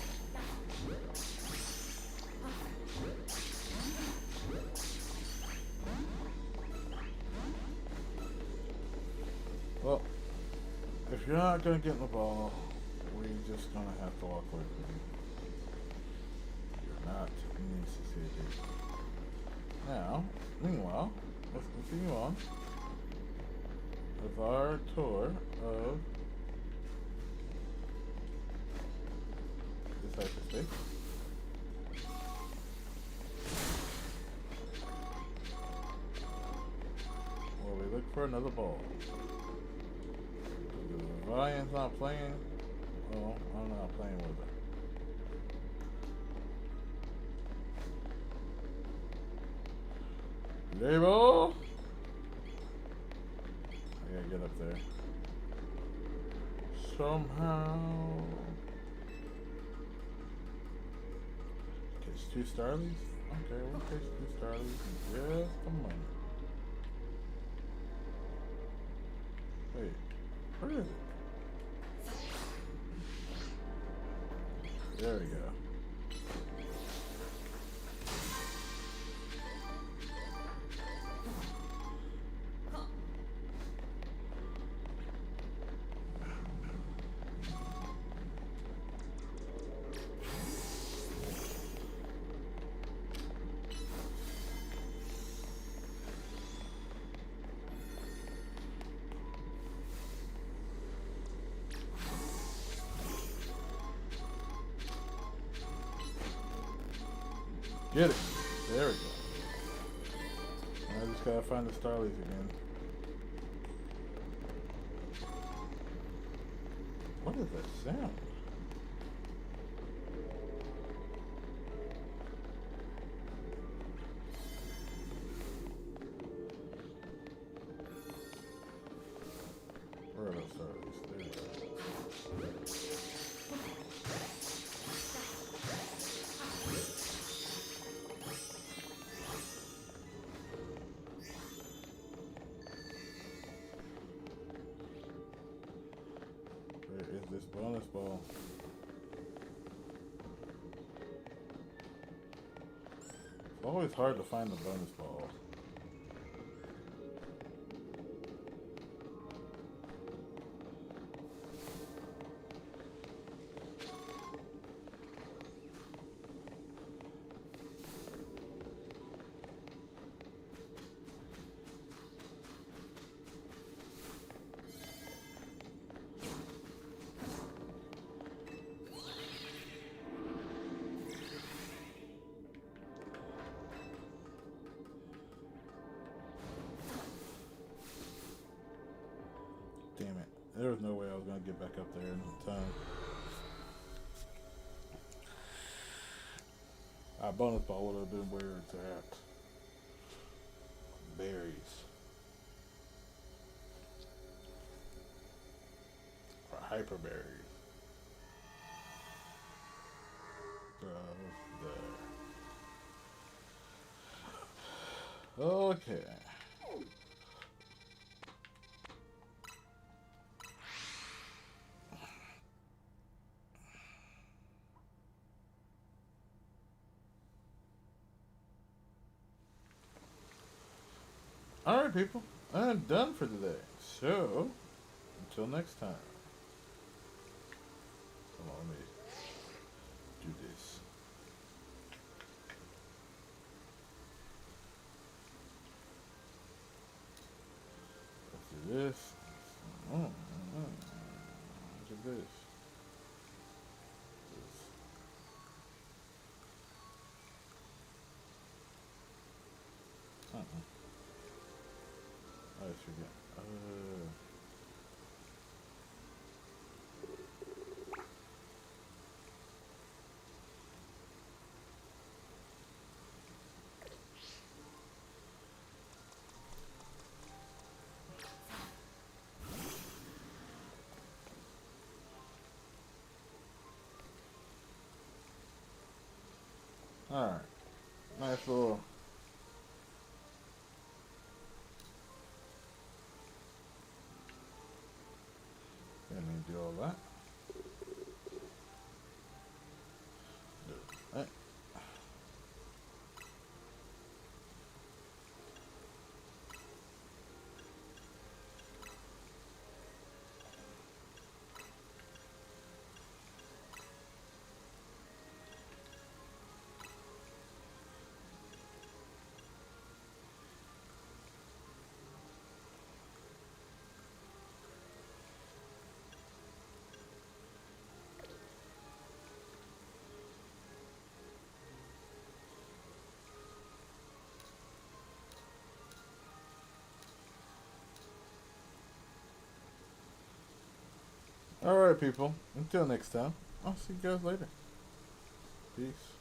Well, if you're not going to get in the ball, we're just going to have to walk away from you. You're not necessary. Now, meanwhile, let's continue on with our tour of this hyperspace. Well, we look for another ball. If Ryan's not playing, well, I'm not playing with her. Label! I gotta get up there. Somehow. Catch 2 Starlies? Okay, we'll catch 2 Starlies in just a moment. Wait, where is it? There we go. Get it. There we go. I just gotta find the Starlies again. What is that sound? Where are those Starlies? There we go. Is this bonus ball? It's always hard to find the bonus ball. Damn it. There was no way I was going to get back up there in time. Our bonus ball would have been where it's at. Berries. Or hyper berries. There. Okay. Alright, people. I'm done for today. So, until next time. Hold on, let me do this. Let's do this. Look at this. I always forget. Alright. Nice little. Didn't need to do all that. Right. Alright, people. Until next time, I'll see you guys later. Peace.